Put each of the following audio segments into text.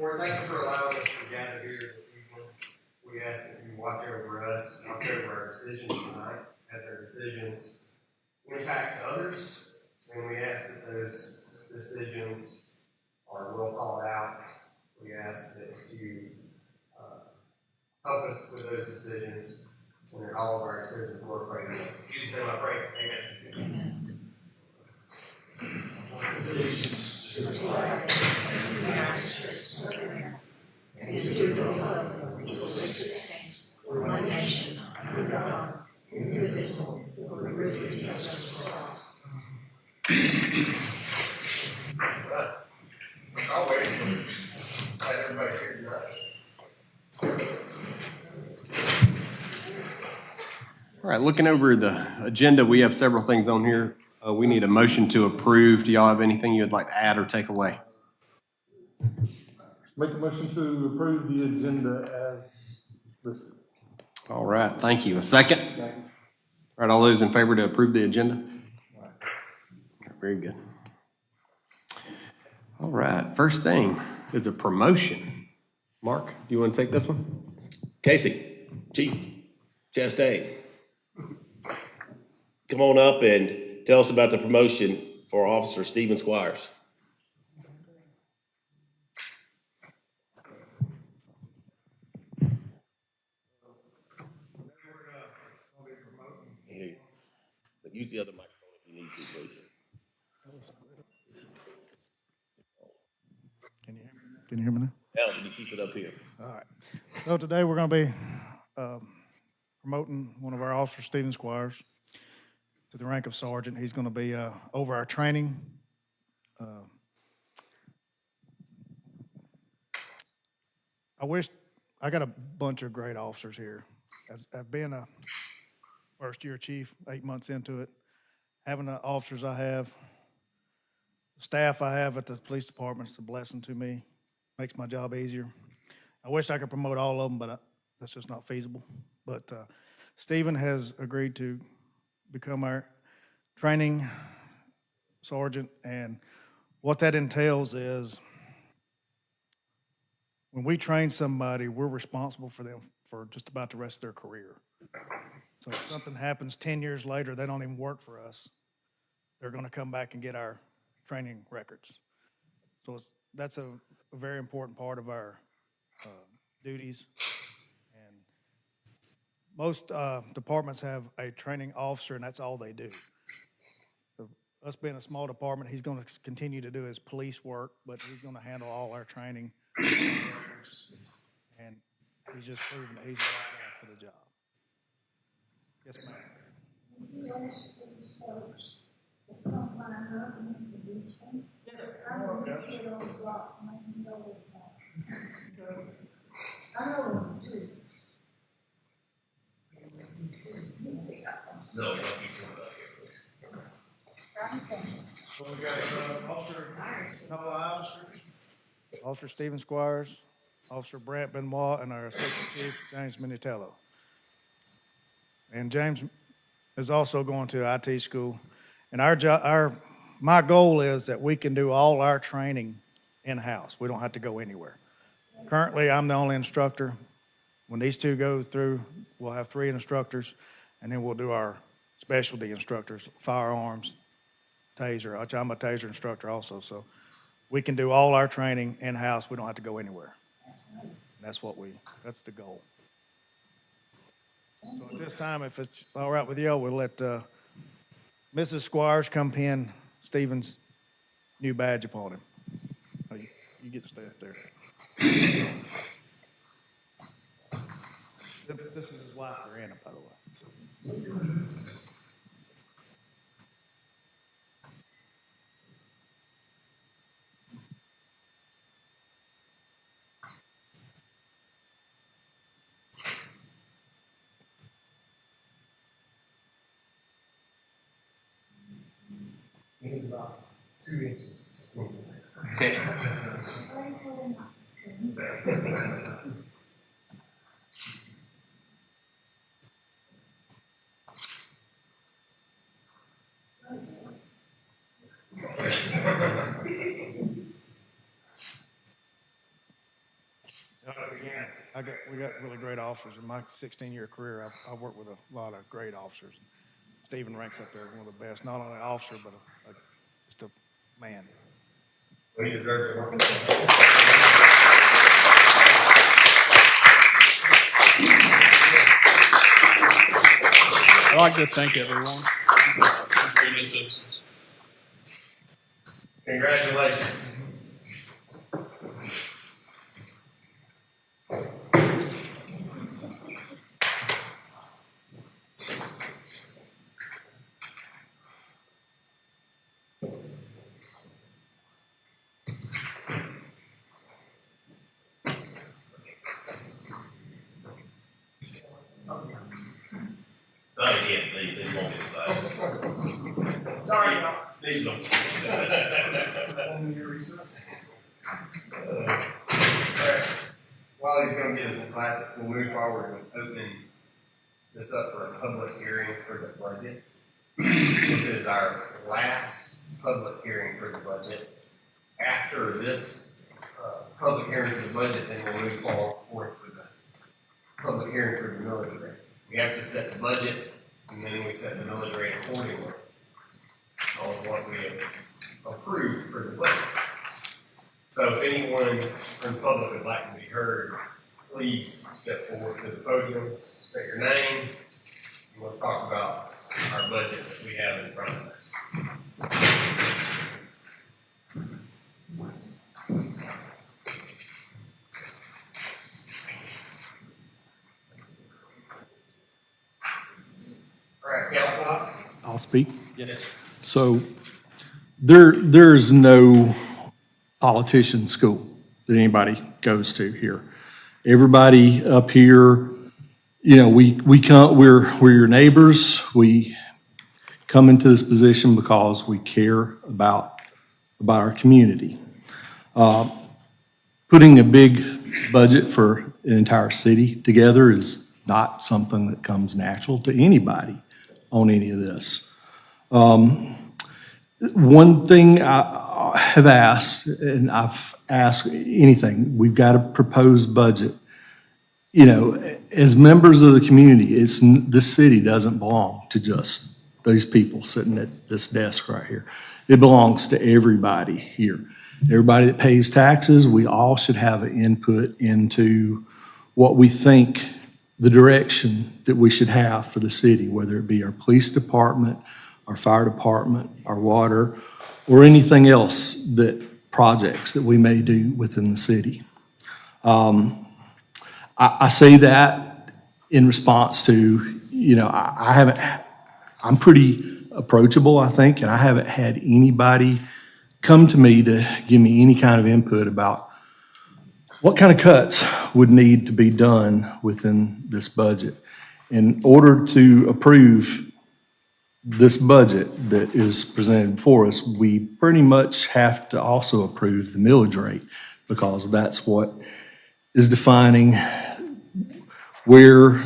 Lord, thank you for allowing us to gather here this evening. We ask that you watch over us, watch over our decisions tonight, as our decisions impact others, and we ask that those decisions are well thought out. We ask that you help us with those decisions, and that all of our decisions glorify you. In Jesus' name I pray. Amen. Allegiance to the flag of the United States of America, and to the republic for which it stands, one nation, under God, indivisible, with liberty and justice for all. I'll wait. Glad everybody's here tonight. All right, looking over the agenda, we have several things on here. We need a motion to approve. Do y'all have anything you'd like to add or take away? Make a motion to approve the agenda as listed. All right, thank you. A second? Second. All right, all those in favor to approve the agenda? All right. Very good. All right, first thing is a promotion. Mark, do you want to take this one? Casey, Chief Chastain, come on up and tell us about the promotion for Officer Stephen Squires. But use the other microphone if you need to, please. Can you hear me now? Now, can you keep it up here? All right. So today we're going to be promoting one of our officers, Stephen Squires, to the rank of sergeant. He's going to be over our training. I got a bunch of great officers here. I've been a first-year chief, 8 months into it. Having the officers I have, the staff I have at the police department is a blessing to me. Makes my job easier. I wish I could promote all of them, but that's just not feasible. But Stephen has agreed to become our training sergeant, and what that entails is when we train somebody, we're responsible for them for just about the rest of their career. So if something happens 10 years later, they don't even work for us. They're going to come back and get our training records. So that's a very important part of our duties. And most departments have a training officer, and that's all they do. So us being a small department, he's going to continue to do his police work, but he's going to handle all our training records. And he's just proven that he's the right guy for the job. Yes, ma'am. Would you ask these folks to come line up and introduce them? I'm going to sit on the block and I can go with that. I know them too. No, you come up here, please. So we got Officer Stephen Squires, Officer Brant Benoit, and our Assistant Chief, James Minitello. And James is also going to IT school. And my goal is that we can do all our training in-house. We don't have to go anywhere. Currently, I'm the only instructor. When these two go through, we'll have 3 instructors, and then we'll do our specialty instructors, firearms, taser, which I'm a taser instructor also. So we can do all our training in-house. We don't have to go anywhere. That's the goal. So at this time, if it's all right with you, we'll let Mrs. Squires come pin Stephen's new badge upon him. Oh, you get to stay up there. This is his wife, Brianna, by the way. Maybe about 2 inches. I told him not to scream. we got really great officers. In my 16-year career, I've worked with a lot of great officers. Stephen ranks up there as one of the best, not only an officer, but just a man. Well, he deserves it. I'd like to thank everyone. Congratulations. Thought he can't see, so he won't get excited. Sorry, y'all. Needs them. 1 year recess. All right. While he's going to get his classics, we'll move forward with opening this up for a public hearing for the budget. This is our last public hearing for the budget. After this public hearing for the budget, then we'll move forward for the public hearing for the millage rate. We have to set the budget, and then we set the millage rate accordingly on what we have approved for the budget. So if anyone from the public would like to be heard, please step forward to the podium, state your name, and let's talk about our budget that we have in front of us. All right, council. I'll speak. Yes. So there's no politician school that anybody goes to here. Everybody up here, you know, we're your neighbors. We come into this position because we care about our community. Putting a big budget for an entire city together is not something that comes natural to anybody on any of this. One thing I have asked, and I've asked anything, we've got a proposed budget. You know, as members of the community, this city doesn't belong to just those people sitting at this desk right here. It belongs to everybody here. Everybody that pays taxes, we all should have an input into what we think the direction that we should have for the city, whether it be our police department, our fire department, our water, or anything else projects that we may do within the city. I say that in response to, you know, I'm pretty approachable, I think, and I haven't had anybody come to me to give me any kind of input about what kind of cuts would need to be done within this budget. In order to approve this budget that is presented for us, we pretty much have to also approve the millage rate, because that's what is defining where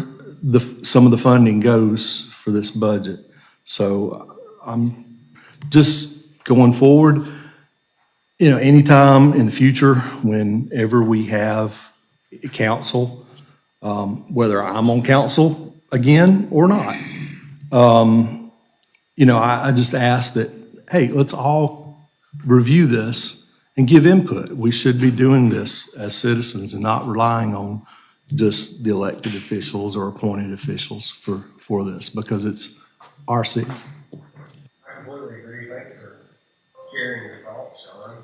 some of the funding goes for this budget. So I'm just going forward, you know, anytime in the future, whenever we have a council, whether I'm on council again or not, you know, I just ask that, hey, let's all review this and give input. We should be doing this as citizens and not relying on just the elected officials or appointed officials for this, because it's our city. I completely agree. Thanks for sharing your thoughts, Sean.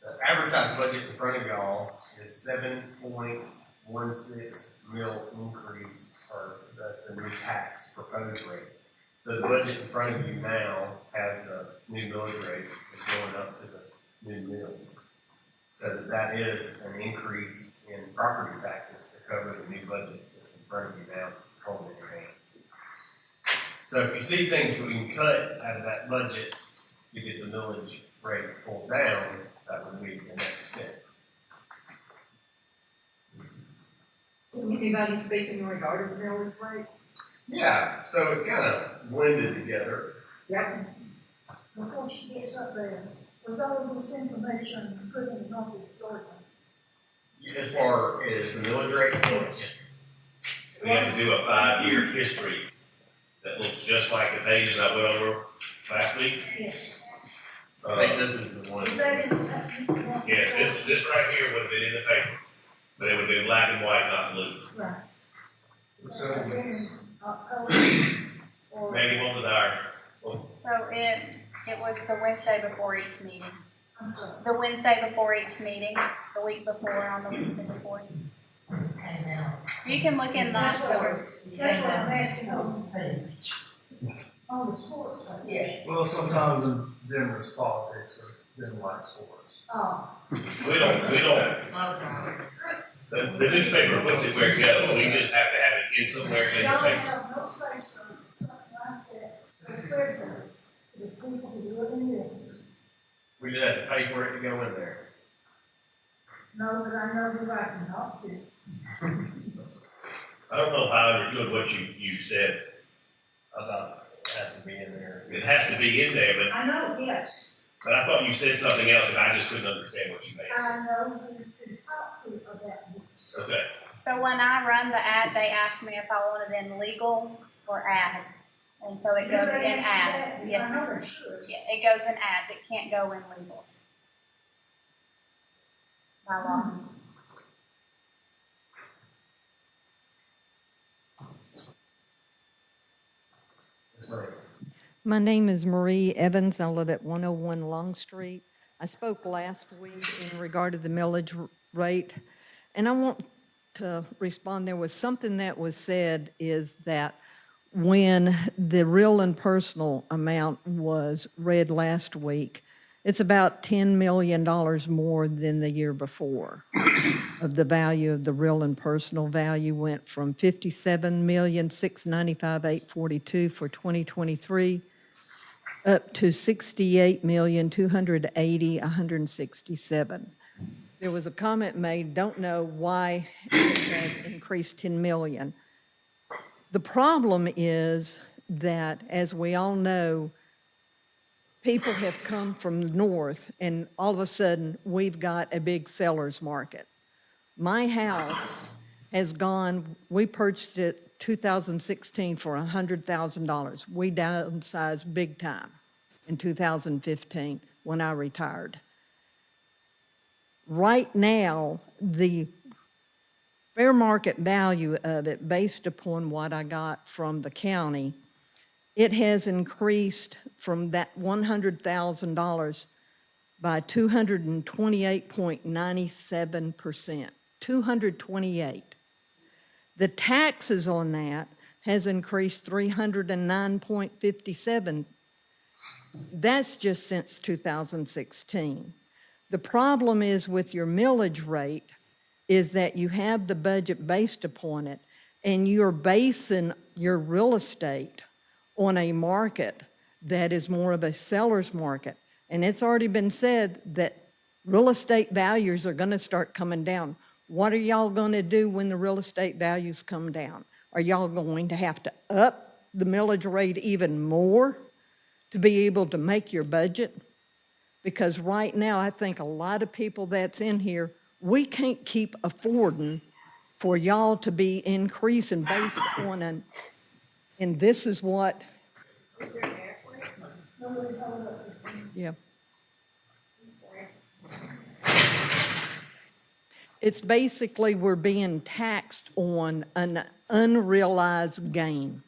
The advertised budget in front of y'all is 7.16 mil increase, or that's the new tax proposed rate. So the budget in front of you now has the new millage rate is going up to the new mills. So that is an increase in property taxes to cover the new budget that's in front of you now, holding in your hands. So if you see things that we can cut out of that budget to get the millage rate pulled down, that would be the next step. Can anybody speak in regard to the millage rate? Yeah, so it's kind of blended together. Yep. Before she gets up there, was all of this information put in the office Georgia? As far as the millage rate points, We have to do a 5-year history that looks just like the pages I went over last week. Yes. I think this is the one. Is that in? Yes, this right here would have been in the paper, but it would have been black and white, not blue. Right. So, October or? Maybe what was our, So it was the Wednesday before each meeting. I'm sorry. The Wednesday before each meeting, the week before, on the Wednesday before. You can look in That's that. what I'm asking on the page. On the sports page. Yeah. Well, sometimes in Demorest politics are didn't like sports. Oh. we don't, the newspaper puts it where it goes, we just have to have it in somewhere in the Y'all paper. have no say so, something like that, so critical to the people who live in this. we just have to pay for it to go in there. Know that I know who I can talk to. I don't know if I understood what you said. About it has to be in there. It has to be in there, I know, yes, but I thought you said something else and I just couldn't understand what you meant. I know who to talk to about this. Okay. So when I run the ad, they ask me if I want it in legals or ads. And so it goes in ads. Yes, I know ma'am. they should. Yeah, it goes in ads. It can't go in legals. By law. It's right. My name is Marie Evans. I live at 101 Long Street. I spoke last week in regard to the millage rate, and I want to respond. There was something that was said is that when the real and personal amount was read last week, it's about $10 million more than the year before. Of the value of the real and personal value went from $57,695,842 for 2023 up to $68,280,167. There was a comment made, don't know why it has increased 10 million. The problem is that, as we all know, people have come from the north, and all of a sudden, we've got a big seller's market. My house has gone, we purchased it 2016 for $100,000. We downsized big time in 2015 when I retired. Right now, the fair market value of it, based upon what I got from the county, it has increased from that $100,000 by 228.97%. 228. The taxes on that has increased 309.57. That's just since 2016. The problem is with your millage rate is that you have the budget based upon it, and you're basing your real estate on a market that is more of a seller's market. And it's already been said that real estate values are going to start coming down. What are y'all going to do when the real estate values come down? Are y'all going to have to up the millage rate even more to be able to make your budget? Because right now, I think a lot of people that's in here, we can't keep affording for y'all to be increasing based on an, and this is what, Is there an airplane? Nobody held up this thing. yeah. I'm sorry. It's basically we're being taxed on an unrealized gain.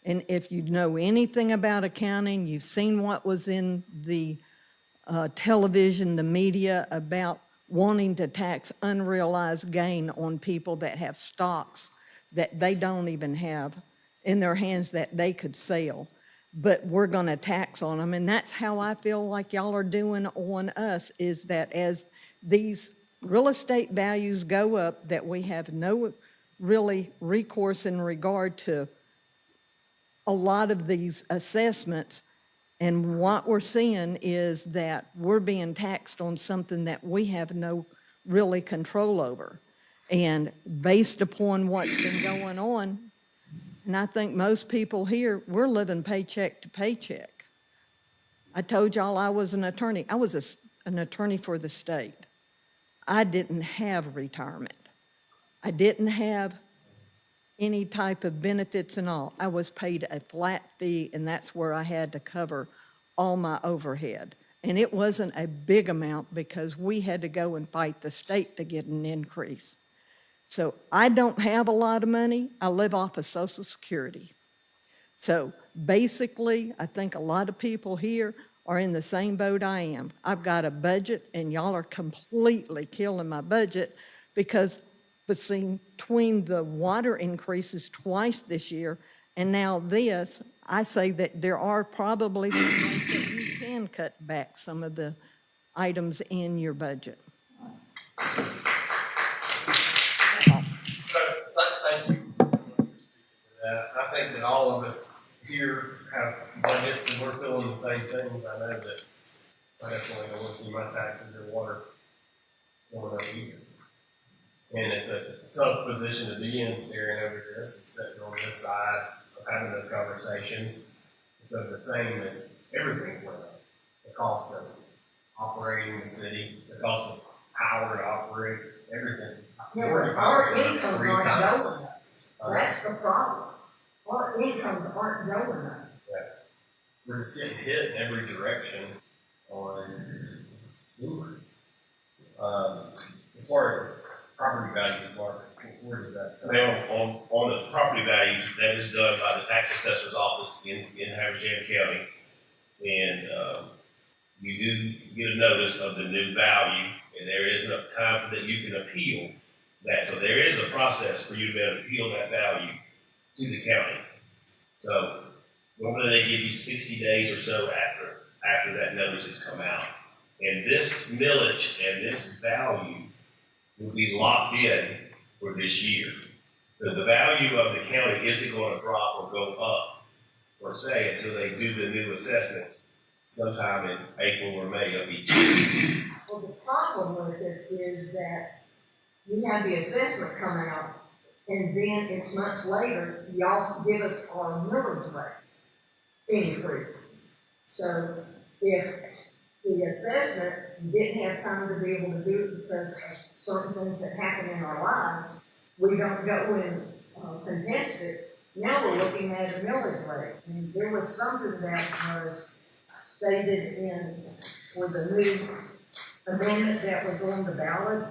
And if you know anything about accounting, you've seen what was in the television, the media about wanting to tax unrealized gain on people that have stocks that they don't even have in their hands that they could sell. But we're going to tax on them. And that's how I feel like y'all are doing on us, is that as these real estate values go up, that we have no really recourse in regard to a lot of these assessments. And what we're seeing is that we're being taxed on something that we have no really control over. And based upon what's been going on, and I think most people here, we're living paycheck to paycheck. I told y'all I was an attorney. I was an attorney for the state. I didn't have retirement. I didn't have any type of benefits and all. I was paid a flat fee, and that's where I had to cover all my overhead. And it wasn't a big amount because we had to go and fight the state to get an increase. So I don't have a lot of money. I live off of Social Security. So basically, I think a lot of people here are in the same boat I am. I've got a budget, and y'all are completely killing my budget because between the water increases twice this year and now this, I say that there are probably some ways that you can cut back some of the items in your budget. So, thank you. I think that all of us here have budgets and we're feeling the same things. I know that I definitely don't want to see my taxes or water going up either. And it's a tough position to be in, staring over this and sitting on this side of having those conversations, because the same as everything's went up. The cost of operating the city, the cost of power to operate, everything. Yeah, but our Power's went up incomes 3 aren't going times. up. That's the problem. Our incomes aren't going up. Yes. We're just getting hit in every direction on increases. As far as property values, Mark, where does that come? Now, on the property values, that is done by the tax assessor's office in Habersham County. And, you do get a notice of the new value, and there is enough time that you can appeal that. So there is a process for you to be able to appeal that value to the county. So normally they give you 60 days or so after that notice has come out. And this millage and this value will be locked in for this year. The value of the county isn't going to drop or go up, per se, until they do the new assessments sometime in April or May of each year. Well, the problem with it is that you have the assessment coming out, and then it's months later, y'all give us our millage rate increase. So if the assessment didn't have time to be able to do it because of certain things that happen in our lives, we don't go and contest it. Now we're looking at a millage rate, and there was something that was stated in, for the new amendment that was on the ballot.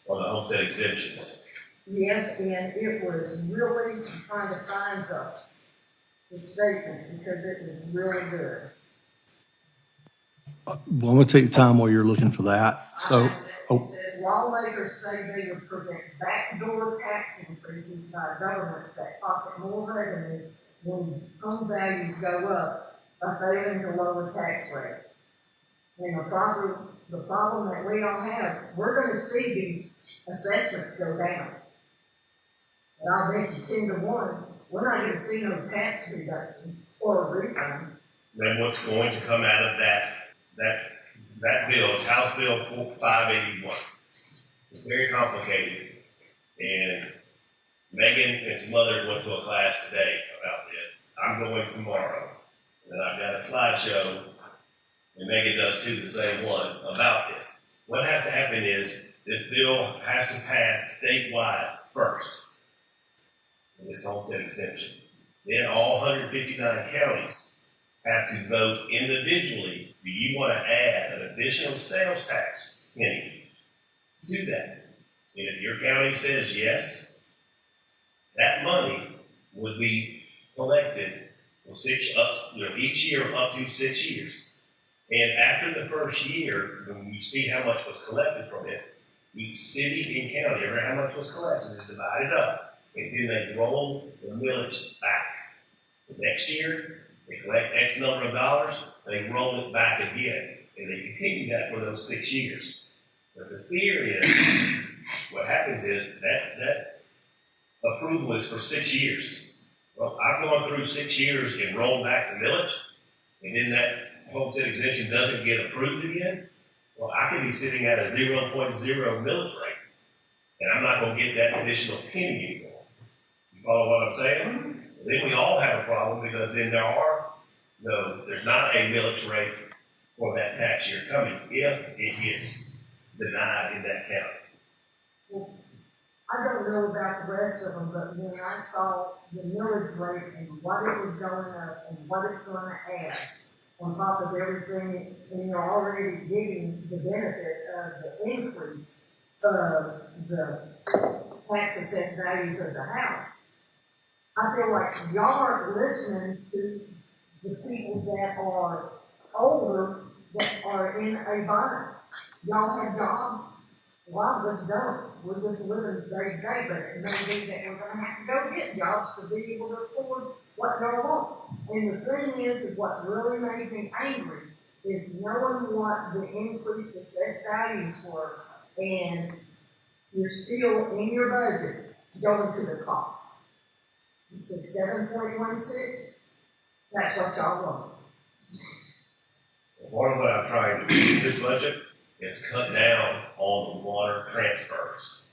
On the homestead exemptions. Yes, and it was really trying to find the statement because it was really good. Well, I'm going to take the time while you're looking for that. So, It says lawmakers say they would prevent backdoor tax increases by governments that pocket more revenue when home values go up by failing to lower tax rate. And the problem that we all have, we're gonna see these assessments go down. But I'll bet you 10 to 1, we're not gonna see no tax reductions or a refund. Then what's going to come out of that bill is House Bill 581. It's very complicated. And Megan and some others went to a class today about this. I'm going tomorrow. And I've got a slideshow, and Megan does too, the same one, about this. What has to happen is this bill has to pass statewide first, this homestead exemption. Then all 159 counties have to vote individually. Do you want to add an additional sales tax penny to that? And if your county says yes, that money would be collected for each year up to 6 years. And after the first year, when you see how much was collected from it, each city and county, ever how much was collected is divided up. And then they roll the millage back. The next year, they collect X number of dollars, they roll it back again. And they continue that for those 6 years. But the theory is, what happens is that approval is for 6 years. Well, I've gone through 6 years and rolled back the millage, and then that homestead exemption doesn't get approved again. Well, I could be sitting at a 0.0 millage rate, and I'm not going to get that additional penny anymore. You follow what I'm saying? Then we all have a problem because then there's not a millage rate for that tax year coming if it gets denied in that county. I don't know about the rest of them, but when I saw the millage rate and what it was going up and what it's gonna add on top of everything, and you're already getting the benefit of the increase of the tax assessed values of the house, I feel like y'all aren't listening to the people that are older, that are in a bind. Y'all have jobs, a lot of us don't. We're just living day to day, but it may be that we're gonna have to go get jobs to be able to afford what y'all want. And the thing is what really made me angry is knowing what the increased assessed values were, and you're still in your budget going to the top. You said 7.16, that's what y'all want. Part of what I'm trying to do in this budget is cut down on the water transfers.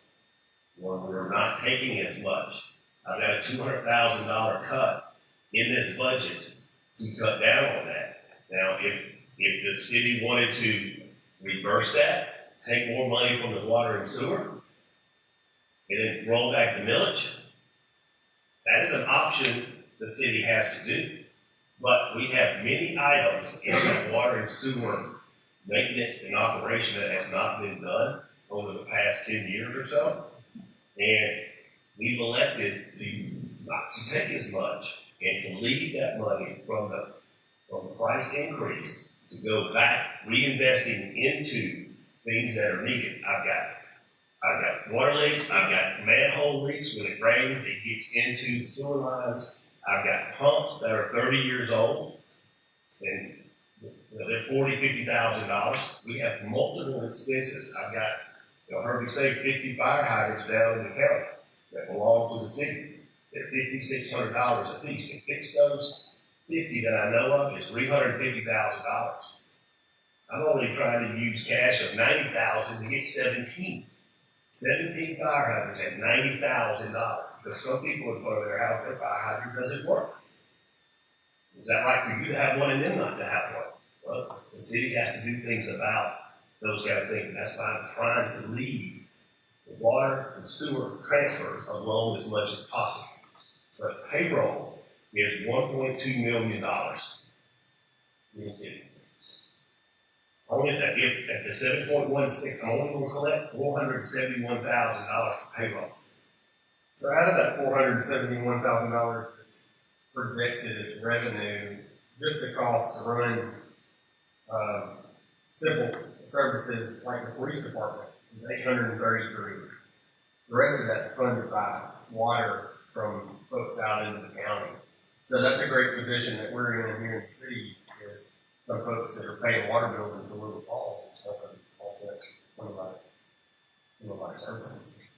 Where we're not taking as much. I've got a $200,000 cut in this budget to cut down on that. Now, if the city wanted to reverse that, take more money from the water and sewer, and then roll back the millage, that is an option the city has to do. But we have many items in that water and sewer maintenance and operation that has not been done over the past 10 years or so. And we've elected to not to take as much and to leave that money from the price increase to go back reinvesting into things that are needed. I've got water leaks, I've got manhole leaks. When it rains, it gets into the sewer lines. I've got pumps that are 30 years old, and they're $40,000, $50,000. We have multiple expenses. I've got, you'll heard me say 50 fire hydrants down in the county that belong to the city. They're $5,600 a piece. To fix those 50 that I know of is $350,000. I'm only trying to use cash of $90,000 to get 17. 17 fire hydrants at $90,000 because some people in front of their house, their fire hydrant doesn't work. Is that right for you to have one and them not to have one? Well, the city has to do things about those kind of things, and that's why I'm trying to leave the water and sewer transfers alone as much as possible. But payroll is $1.2 million in the city. Only at the 7.16, I'm only going to collect $471,000 for payroll. So out of that $471,000 that's projected as revenue, just the cost to run simple services like the police department is $833. The rest of that's funded by water from folks out into the county. So that's a great position that we're in here in the city, is some folks that are paying water bills into Little Falls is helping offset some of our services.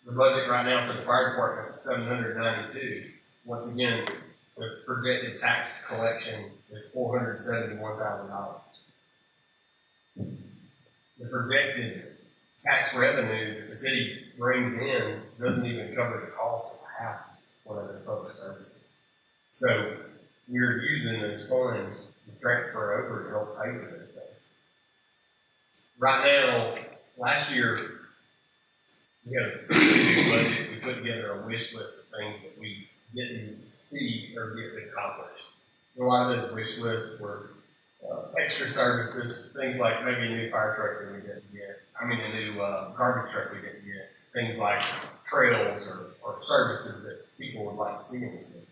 The budget right now for the fire department is $792. Once again, the projected tax collection is $471,000. The projected tax revenue that the city brings in doesn't even cover the cost of half one of those public services. So we're using those funds to transfer over to help pay for those things. Right now, last year, we had a pretty big budget. We put together a wish list of things that we didn't see or get accomplished. A lot of those wish lists were extra services, things like maybe a new fire truck that we didn't get. I mean, a new garbage truck we didn't get. Things like trails or services that people would like to see in the city.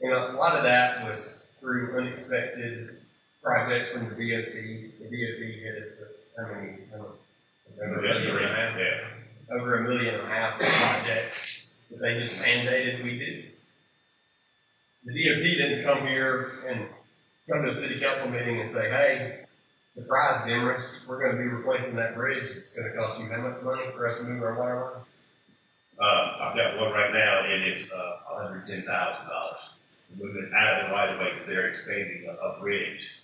And a lot of that was through unexpected projects from the DOT. The DOT hit us with, over $1.5 million of projects that they just mandated we do. The DOT didn't come here and come to a city council meeting and say, hey, surprise, Demorest, we're going to be replacing that bridge. It's going to cost you how much money for us to move our water lines? I've got one right now, and it's $110,000 to move it out of the right of way because they're expanding a bridge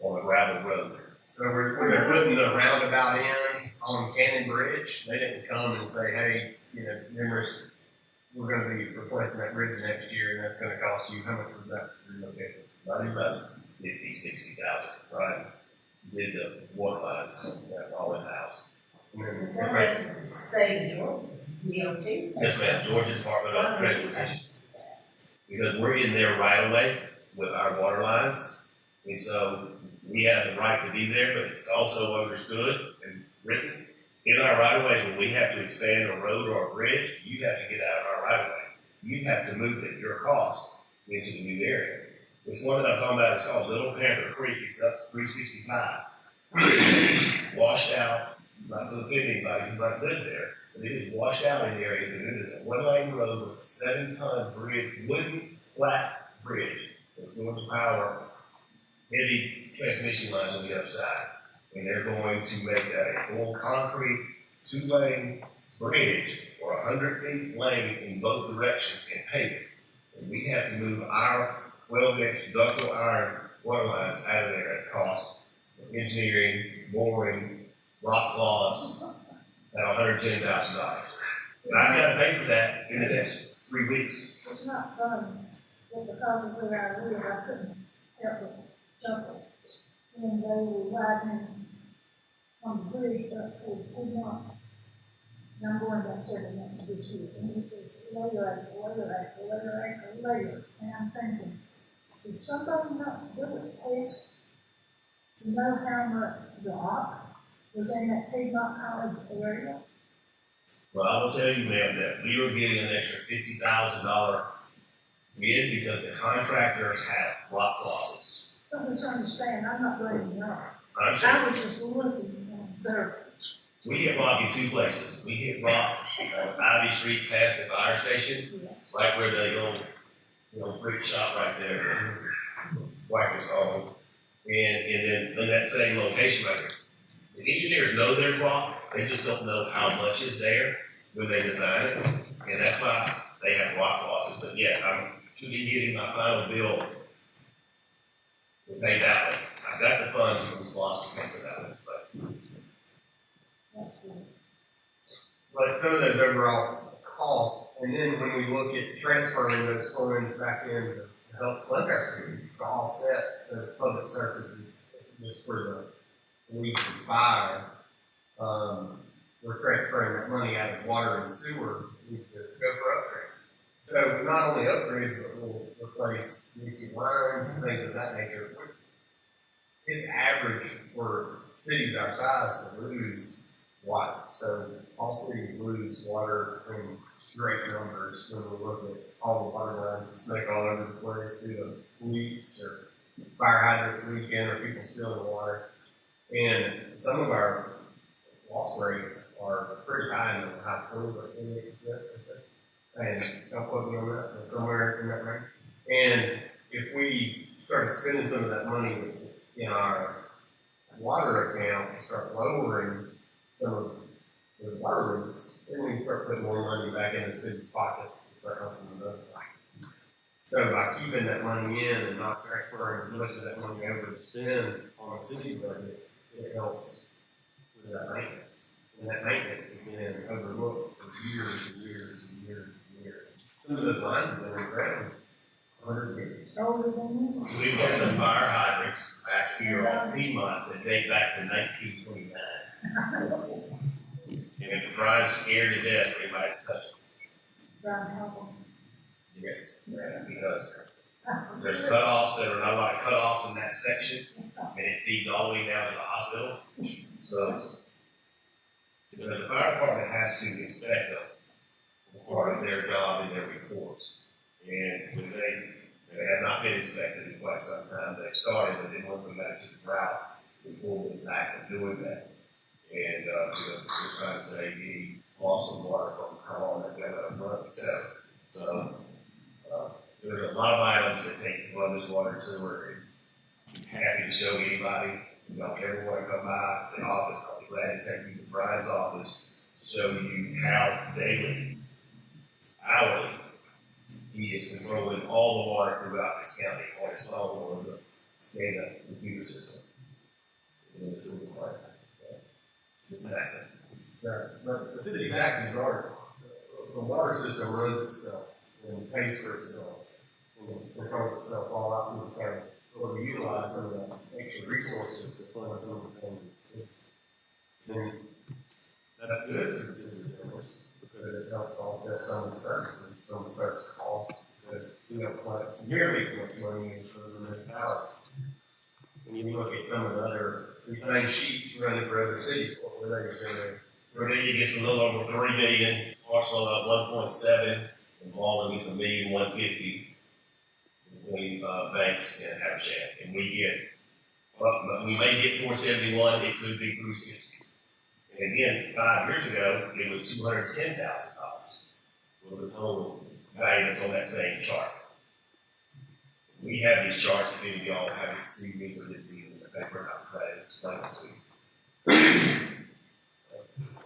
on a gravel road. So they're putting the roundabout in on Cannon Bridge. They didn't come and say, hey, Demorest, we're going to be replacing that bridge next year, and that's going to cost you, how much was that relocation? I think that's $50,000, $60,000, right? did the water lines, all in the house. And then, That's the state of Georgia, DOT. Yes, ma'am, Georgia Department of Transportation. Because we're in there right away with our water lines, and so we have the right to be there, but it's also understood and written in our right of ways, when we have to expand a road or a bridge, you have to get out of our right of way. You have to move it at your cost into the new area. This one that I'm talking about is called Little Panther Creek. It's up to 365. It's washed out, not to offend anybody who might live there, but it is washed out in areas, and it is a one-lane road with a 7-ton bridge, wooden, flat bridge with Georgia Power heavy transmission lines on the other side. And they're going to make that a full concrete 2-lane bridge or 100 feet lane in both directions and pave it. And we have to move our 12-inch ductile iron water lines out of there at cost of engineering, boring, rock claws at $110,000. And I've got to pay for that in the next 3 weeks. It's not fun, but because of where I live, I couldn't help but chuckle when they were riding on the bridge up to Piedmont. And I'm going down 7 months this year, and it was layer after layer after layer after layer. And I'm thinking, did somebody not do a test to know how much rock was in that Piedmont College area? Well, I will tell you, ma'am, that we were getting an extra $50,000 bid because the contractors have rock clauses. Don't misunderstand, I'm not blaming rock. I'm sure. I was just looking and observing. We hit rock in 2 places. We hit rock on Ivy Street past the fire station, Yes. right where the old brick shop right there, Whacker's on. And then in that same location right there. The engineers know there's rock, they just don't know how much is there when they design it. And that's why they have rock clauses. But yes, I should be getting my final bill to pay that one. I've got the funds from SPOS to pay for that one, but. That's good. but some of those overall costs, and then when we look at transferring those funds back in to help fund our city, to offset those public services, just for the police and fire, we're transferring that money out of water and sewer, needs to go for upgrades. So not only upgrades, but we'll replace leaky lines and things of that nature. It's average for cities our size to lose water. So all cities lose water in great numbers when we look at all the water lines that snake all over the place due to leaks or fire hydrants leaking or people spilling water. And some of our loss rates are pretty high in the high 20s, like 28% or so. And don't quote me on that, but somewhere in that range. And if we start spending some of that money that's in our water account, start lowering some of those water leaks, then we can start putting more money back into the city's pockets and start helping them other things. So by keeping that money in and not transferring as much of that money over to spend on the city budget, it helps with that maintenance. And that maintenance has been overlooked for years and years and years and years. Some of those lines have been around 100 years. Older than you. We've got some fire hydrants back here on Piedmont that date back to 1929. And if Brian's scared to death, we might touch them. Brown Apple. Yes, because there's cutoffs, there are not a lot of cutoffs in that section, and it feeds all the way down to the hospital. So, because the fire department has to inspect them, part of their job in their reports. And when they have not been inspected in quite some time. They started, but then once we got into the drought, we pulled them back from doing that. And, we're trying to save any loss of water from how long they've got to run, et cetera. So, there's a lot of items that take to run this water and sewer. And happy to show anybody, if y'all ever want to come by the office, I'll be glad to take you to Brian's office to show you how daily, hourly, he is controlling all the water throughout this county on his phone or the SCADA computer system in the sewer plant. So, it's massive. Right. But the city's actions are, the water system runs itself and pays for itself and controls itself all out in the county. so we utilize some of the extra resources to fund some of the things in the city. And that's good for the city's members, because it helps offset some of the service costs, because we don't collect nearly as much money as the municipalities. When you look at some of the other, these same sheets running for other cities, what were they generating? Cornelia gets a little over 3 million, Hartsville about 1.7, and Baldwin gets $1,150,000 between, banks and Habitat. And we get, we may get 471, it could be 360. And again, 5 years ago, it was $210,000 was the total value that's on that same chart. We have these charts, if any of y'all haven't seen these or didn't see them in the paper, I'm glad to explain them to you.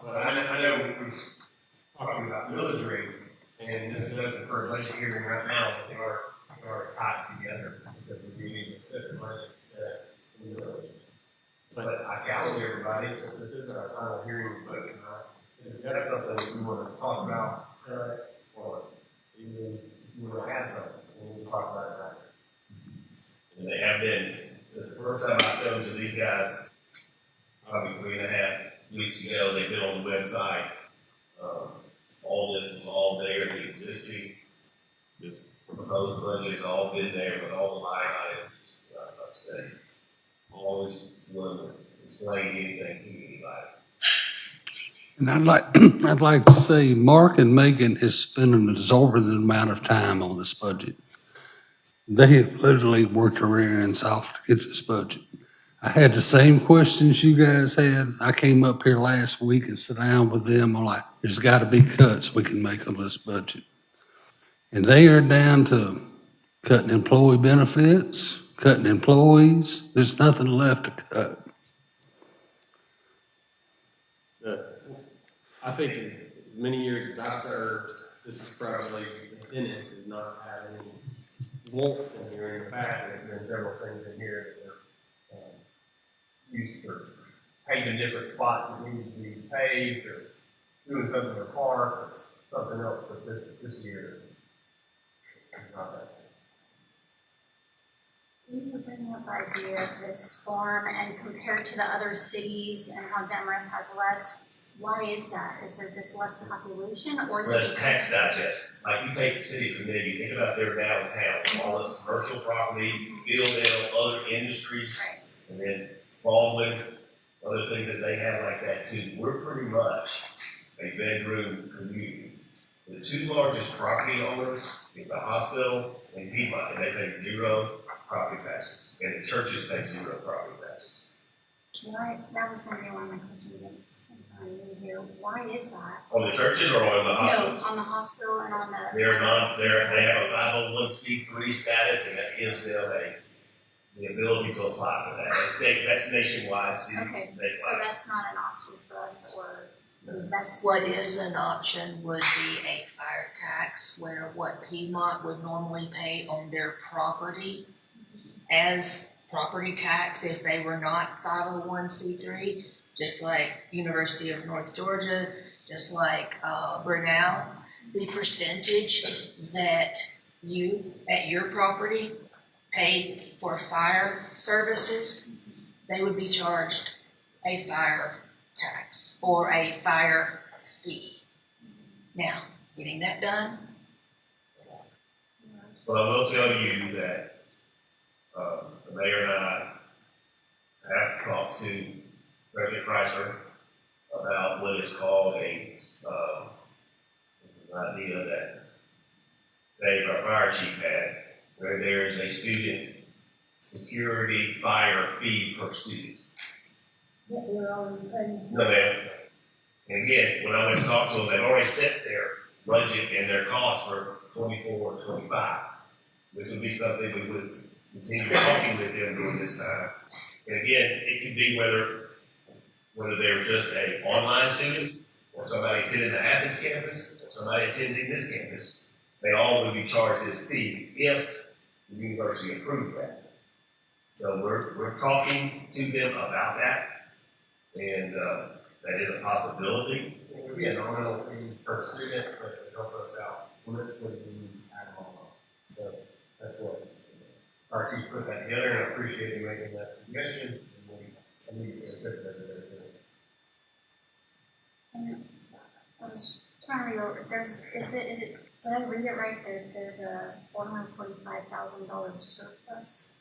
Well, I know we're talking about millage rate, and this is open for a budget hearing right now, but they are tied together, because we do need to set the budget, set the millage. But I challenge everybody, since this is our final hearing vote tonight, if that's something that we want to talk about, cut, or even if you want to add something, we can talk about it right now. And they have been, since the first time I spoke to these guys, probably 3.5 weeks ago, they've been on the website. All this was all there, the existing, this proposed budget has all been there, but all the line items, like I say, always willing to explain anything to anybody. And I'd like to say Mark and Megan has spent an exorbitant amount of time on this budget. They have literally worked their rear ends off to get this budget. I had the same questions you guys had. I came up here last week and sat down with them. I'm like, there's got to be cuts we can make on this budget. And they are down to cutting employee benefits, cutting employees. There's nothing left to cut. I think as many years as I've served, this is probably the thinnest of not having any wants in here in the past. There's been several things in here that are used for paving different spots that need to be paved, or doing something in the park, or something else, but this year is not that. You bring up the idea of this farm and compared to the other cities and how Demorest has less, why is that? Is there just less population, or is Less it? tax digest. Like you take the city of Cornelia, you think about their downtown, all this commercial property, Gildale, other industries, Right. and then Baldwin, other things that they have like that too. We're pretty much a bedroom community. The two largest property owners is the hospital and Piedmont, and they pay 0 property taxes, and the churches pay 0 property taxes. Why, that was gonna be one of my questions in here. Why is that? On the churches or on the hospital? No, on the hospital and on the. They have a 501c3 status, and that gives them the ability to apply for that. That's nationwide, Okay, so statewide. that's not an option for us, or that's. What is an option would be a fire tax, where what Piedmont would normally pay on their property as property tax if they were not 501c3, just like University of North Georgia, just like Brunel, the percentage that you at your property pay for fire services, they would be charged a fire tax or a fire fee. Now, getting that done. Well, I will tell you that the mayor and I have talked to President Chrysler about what is called it's an idea that Dave, our fire chief, had, where there is a student security fire fee per student. That they're already paying. No, ma'am. And again, when I went to talk to them, they've already set their budget and their cost for 24 or 25. This would be something we would continue talking with them during this time. And again, it could be whether they're just an online student, or somebody attending the Athens campus, or somebody attending this campus. They all would be charged this fee if the university approved that. So we're talking to them about that, and that is a possibility. It would be a nominal fee per student, but it would help us out immensely when we add all those. So that's what our chief put that together, and I appreciate you making that suggestion. And we accept that today too. And I was trying to read over, did I read it right? There's a $445,000 surplus.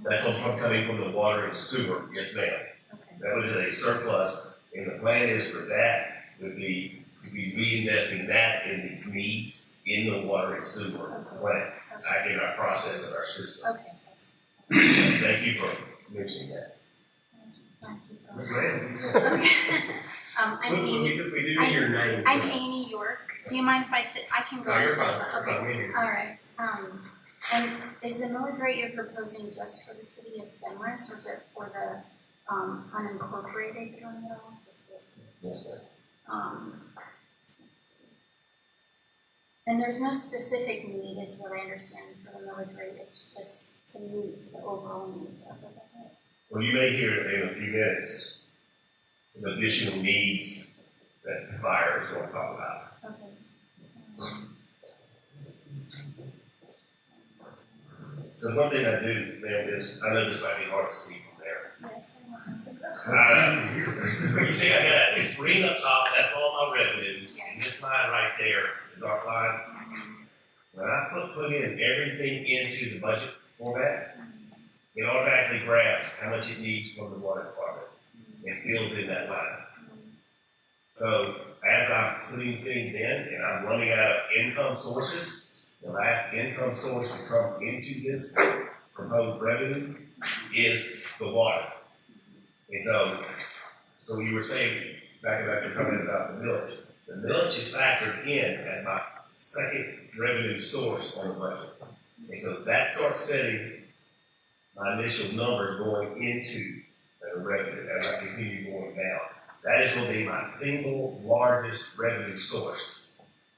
That's what's coming from the water and sewer, yes ma'am. Okay. That was a surplus, and the plan is for that would be to be reinvesting that in its needs in the water and sewer plant, back in our process of our system. Okay, that's, Thank you for mentioning that. thank you. Yes, ma'am. Okay. I'm We Amy. do need your name. I'm Amy York. Do you mind if I sit? I can go. No, you're fine. Okay, all right. And is the millage rate you're proposing just for the city of Demorest, or is it for the, unincorporated county at all? Just for the city? Yes, ma'am. Let's see. And there's no specific need, is what I understand, for the millage rate. It's just to meet the overall needs of the budget. Well, you may hear in a few minutes some additional needs that the fire is going to talk about. Okay. So one thing I do, ma'am, is I know this might be hard to see from there. Yes. You see, I got this green up top, that's all my revenues, and this line right there, the dark line. When I put in everything into the budget format, it automatically grabs how much it needs from the water department and fills in that line. So as I'm putting things in and I'm running out of income sources, the last income source to come into this proposed revenue is the water. And so you were saying back about your comment about the millage. The millage is factored in as my second revenue source on the budget. And so that starts setting my initial numbers going into the revenue as I continue going down. That is going to be my single largest revenue source,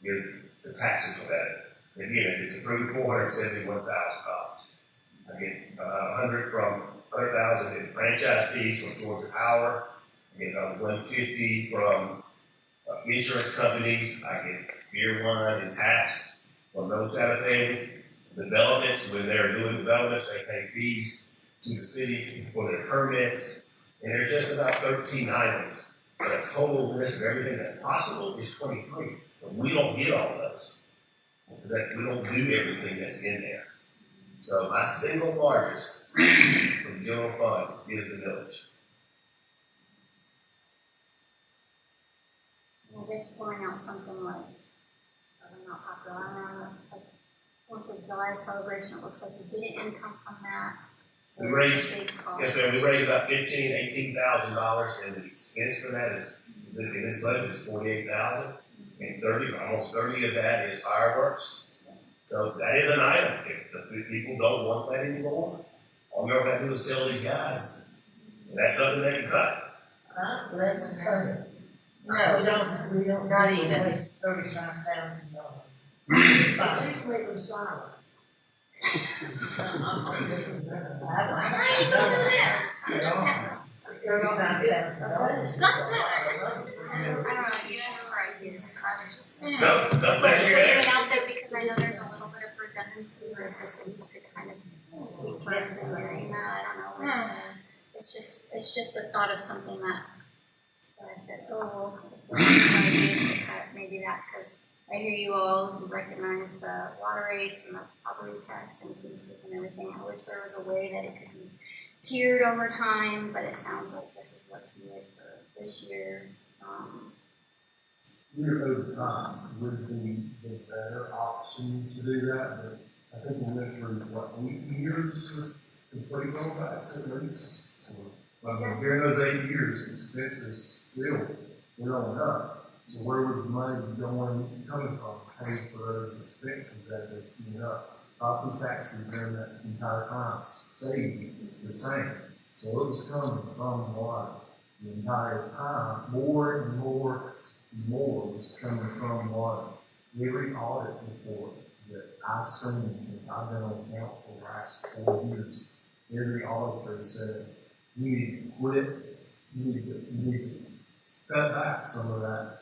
is the taxes of that. Again, if it's approved $471,000, I get about $100,000 in franchise fees from Georgia Power. I get about $150 from insurance companies. I get beer, wine, and tax from those kind of things. Developments, when they're doing developments, they pay fees to the city for their permits. And there's just about 13 items. But a total list of everything that's possible is 23. But we don't get all of those. We don't do everything that's in there. So my single largest from the general fund is the village. I guess pulling out something like, not popular, I don't know, like 4th of July celebration, it looks like you get an income from that. So We raised, big cost. yes ma'am, we raised about $18,000, and the expense for that is, in this budget, is $48,000, and almost 30 of that is fireworks. So that is an item. If the people don't want that anymore, all you're gonna do is tell these guys, and that's something they can cut. Let's cut it. No, We don't. not even. Waste $35,000. Please make them silent. I'm just. I ain't gonna do that. It's got that. I don't know, you asked for ideas, I was just. No, But back putting here. it out there because I know there's a little bit of redundancy where the cities could kind of take turns in doing that, I don't know. It's just the thought of something that I said, oh, well, if there's ideas to cut, maybe that, because I hear you all, you recognize the water rates and the property tax increases and everything. I wish there was a way that it could be tiered over time, but it sounds like this is what's needed for this year. Year over time would be the better option to do that, but I think we went through, 8 years to complete rollbacks at least. During those 8 years, expenses still went on up. So where was the money coming from to pay for those expenses as they went up? Property taxes during that entire time stayed the same. So it was coming from water the entire time. More and more was coming from water. Every audit report that I've seen since I've been on council the last 4 years, every auditor said, you need to quit, you need to cut back some of that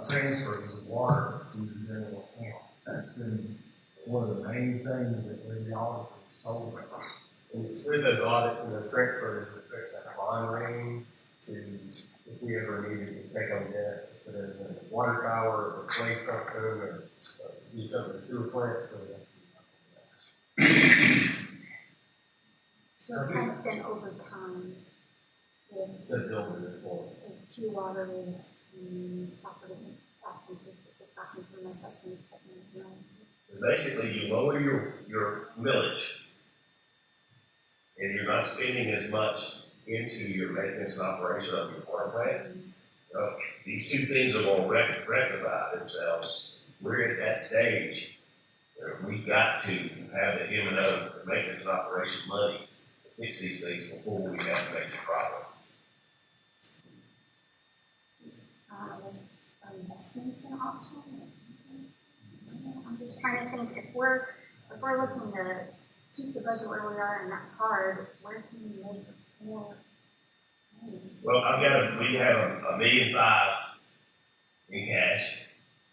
transfers of water to the general account. That's been one of the main things that every auditor has told us. And with those audits and those transfers, it affects that bond rating to, if we ever needed to take on debt, put in the water tower, or replace something, or do something with the sewer plant, so we have to do that. So it's kind of been over time with To build at this point. the 2 water rates and property tax increase, which has gotten from assessments, but no. Basically, you lower your millage, and you're not spending as much into your maintenance and operation of your water plant. These two things are going to rectify themselves. We're at that stage where we've got to have the M&O, the maintenance and operation money, to fix these things before we have a major problem. Was investments an option? I'm just trying to think, if we're looking to keep the budget where we are, and that's hard, where can we make more money? Well, we have $1.5 million in cash,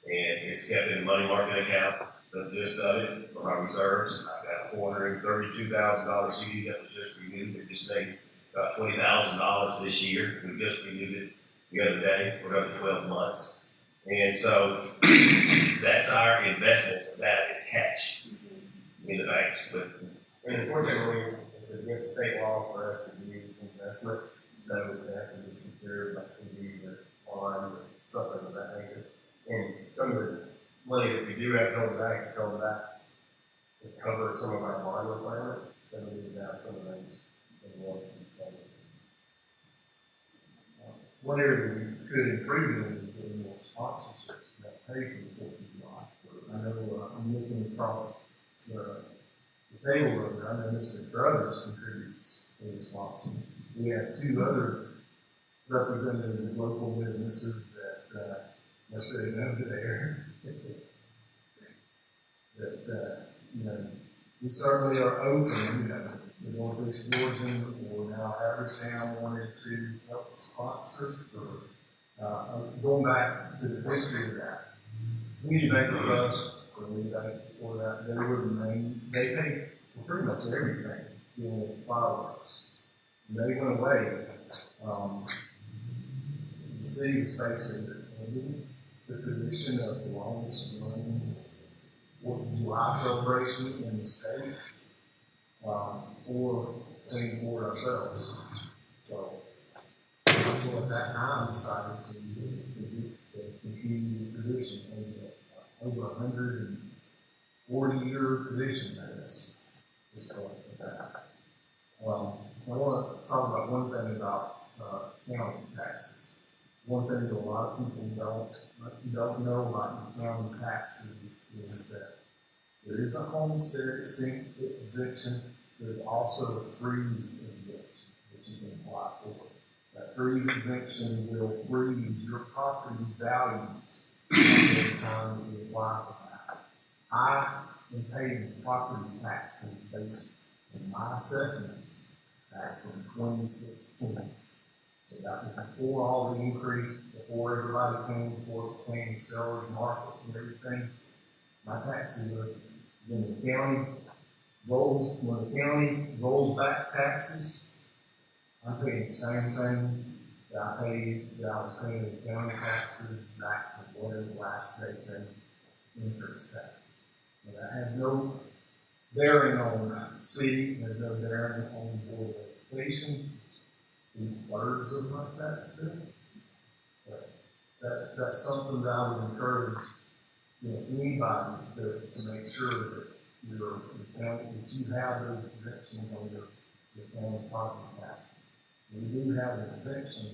and it's kept in the money market account, the gist of it, from our reserves. I've got a $432,000 CD that was just renewed. It just made about $20,000 this year. We just renewed it the other day for another 12 months. And so that's our investment, so that is cash in the banks. But And unfortunately, it's against state law for us to do investments, so they have to be secured, like CDs or bonds or something of that nature. And some of the money that we do have held back is held back to cover some of our bond requirements, so we need to have some of those as well. One area we could improve in is getting more sponsorships that pay for the 4th of July. I know, I'm looking across the tables over there. I know Mr. Brothers contributes as a sponsor. We have 2 other representatives of local businesses that, are sitting over there. That, you know, we certainly are open, you know, the Northeast Georgian or now Hagerstown wanted to help sponsor, or going back to the history of that. Community Bank Trust, or Community Bank before that, they paid for pretty much everything dealing with fireworks. And they went away. The city was facing ending the tradition of the longest running 4th of July celebration in the state, or paying for it ourselves. So at that time decided to continue the tradition, and over 140-year tradition that is going to that. I want to talk about one thing about county taxes. One thing that a lot of people don't know about the county taxes is that there is a homestead exemption. There's also a freeze exemption that you can apply for. That freeze exemption will freeze your property values every time that you apply for that. I am paying property taxes based on my assessment back from 2016. So that was before all the increase, before everybody came, before it became seller's market and everything. My taxes are, when the county rolls back taxes, I'm paying the same thing that I was paying in county taxes back to what is the last day they increased taxes. And that has no bearing on the city, has no bearing on the Board of Education, which is 2/3 of my tax bill. But that's something that I would encourage, you know, anybody to make sure that your county, that you have those exemptions on your county property taxes. We do have an exemption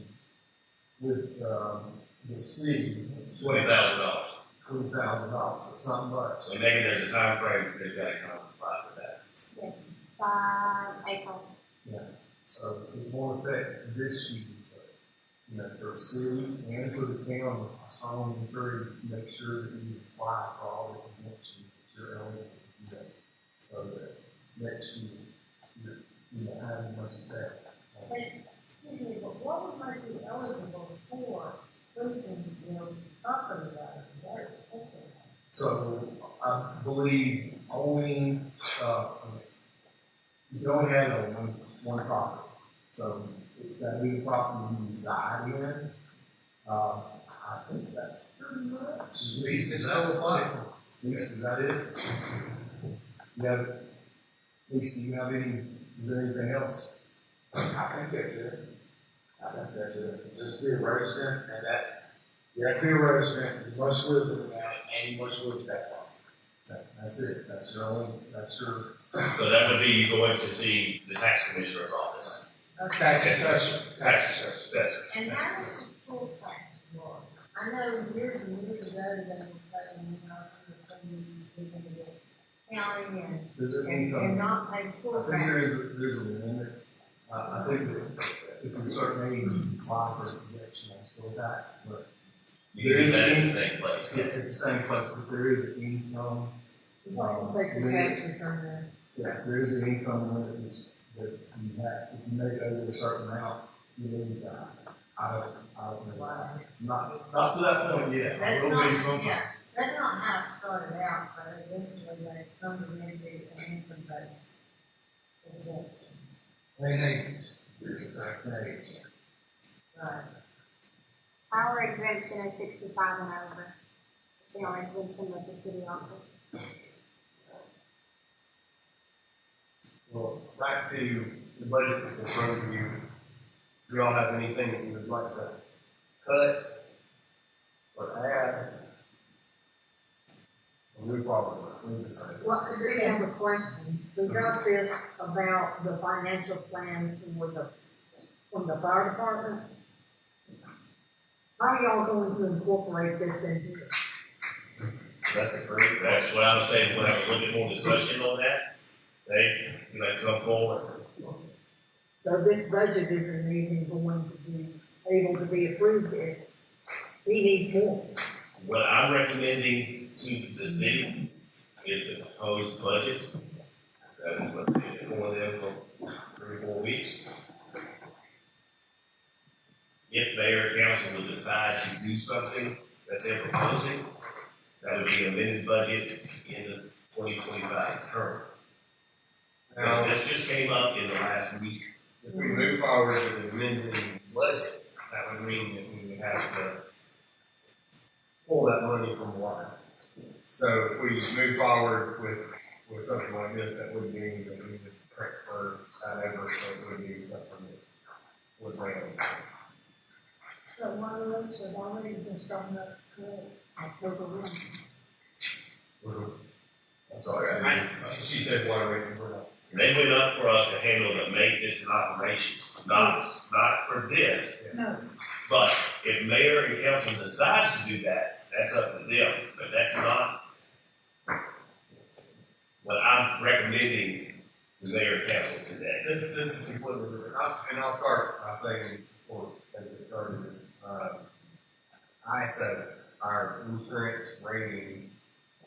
with the city. $20,000. $20,000. It's not much. So maybe there's a time frame they've got to come and apply for that. Yes, by April. Yeah. So it won't affect this year, but you know, for the city and for the county, I strongly encourage you to make sure that you apply for all the exemptions that you're eligible to get, so that next year you don't have as much effect. Excuse me, but what would make you eligible for freezing your property value? That's interesting. So I believe only, you can only have it on one property. So it's that new property you reside in. I think that's pretty much. Lease is that apply? Lease, is that it? You have, Lisa, do you have any, is there anything else? I think that's it. I think that's it. Just be a resident and that, you have to be a resident, you must live in the county, and you must live at that point. That's it. That's your only, that's your. So that would be you going to see the tax commissioner's office. Tax assessor. Assessor. And how does the school tax work? I know years and years ago, they were saying, you know, for some reason, we live in this county and, There's an and income. not pay school I tax. think there's a limit. I think that if you're a certain age, you can apply for exemption on school tax, but. You can do that in the same place. Yeah, at the same place, but there is an income. You have to take your tax return there. Yeah, there is an income limit that you have, if you make over a certain amount, you lose that. I don't know why. It's not to that point yet. That's It will not, be sometimes. yeah, that's not how it started out, but eventually they turned it into an income-based exemption. There's a tax age. Right. Our exemption is 65 and over. It's the only exemption that the city offers. Well, back to the budget that's in front of you. Do y'all have anything that you would like to cut or add? Or move forward, leave the same. Well, I do have a question. We got this about the financial plan from the fire department. How are y'all going to incorporate this in here? That's a great. That's what I'm saying, we'll have a little bit more discussion on that. Dave, you like to come forward? So this budget isn't even going to be able to be approved if he needs more. What I'm recommending to the city is the proposed budget. That is what they for them for 3 or 4 weeks. If mayor and council would decide to do something that they're proposing, that would be amended budget in the 2025 term. Now, this just came up in the last week. If we move forward with the amended budget, that would mean that we would have to pull that money from water. So if we move forward with something like this, that would mean that we would transfer that over, so it would be something that would bring it. So one of those have already been starting up October 1. I'm sorry, She said water rates were up. they went up for us to handle the maintenance and operations, not for this. No. But if mayor and council decides to do that, that's up to them, but that's not what I'm recommending to mayor and council today. This is completely different. And I'll start by saying, before they get started, is, ISO, our insurance rating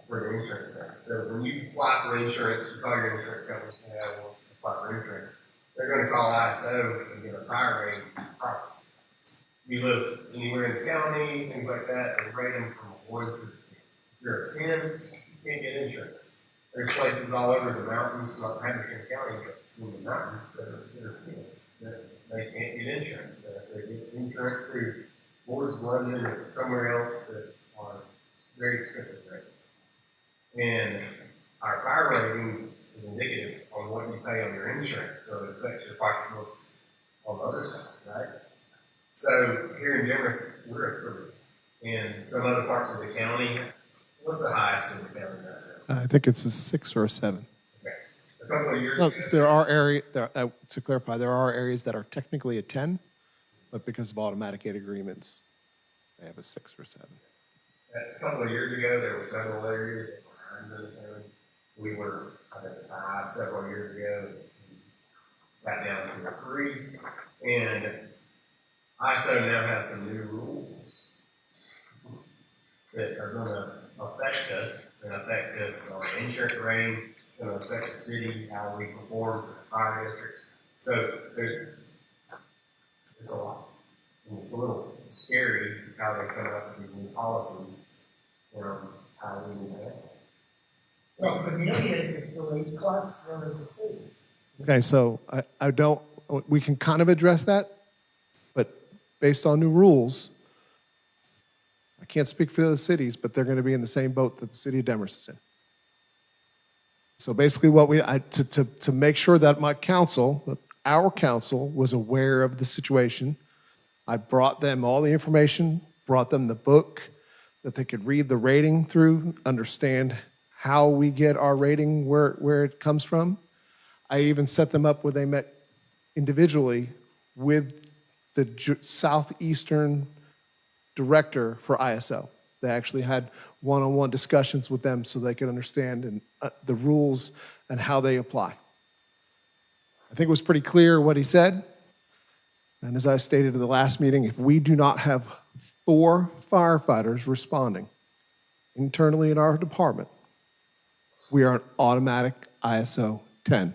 for the insurance tax. So when you apply for insurance, you call your insurance company and say, I want to apply for insurance. They're gonna call ISO and get a fire rating property. You live anywhere in the county, things like that, they rate them from a 1 to a 10. If you're a 10, you can't get insurance. There's places all over the mountains, not Henderson County, but in the mountains that are 10s, that they can't get insurance. That they get insurance through Wars, London, or somewhere else that are very expensive rates. And our fire rating is indicative on what you pay on your insurance, so it affects your pocketbook on the other side, right? So here in Demorest, we're a 3. In some other parts of the county, what's the highest in the county right now? I think it's a 6 or a 7. Okay. A couple of years Well, ago. there are to clarify, there are areas that are technically a 10, but because of automatic aid agreements, they have a 6 or 7. A couple of years ago, there were several areas that were 9s in the county. We were, I think, 5 several years ago. Got down to a 3. And ISO now has some new rules that are gonna affect us, and affect us on insurance rating, gonna affect the city, how we perform in fire districts. So it's a lot. And it's a little scary how they come up with these new policies, how we do that. So Cornelia is a three, Clarksville is a two. Okay, so I don't, we can kind of address that, but based on new rules, I can't speak for the other cities, but they're going to be in the same boat that the city of Demorest is in. So basically what to make sure that our council was aware of the situation, I brought them all the information, brought them the book that they could read the rating through, understand how we get our rating, where it comes from. I even set them up where they met individually with the Southeastern director for ISO. They actually had one-on-one discussions with them so they could understand the rules and how they apply. I think it was pretty clear what he said. And as I stated in the last meeting, if we do not have 4 firefighters responding internally in our department, we are an automatic ISO 10.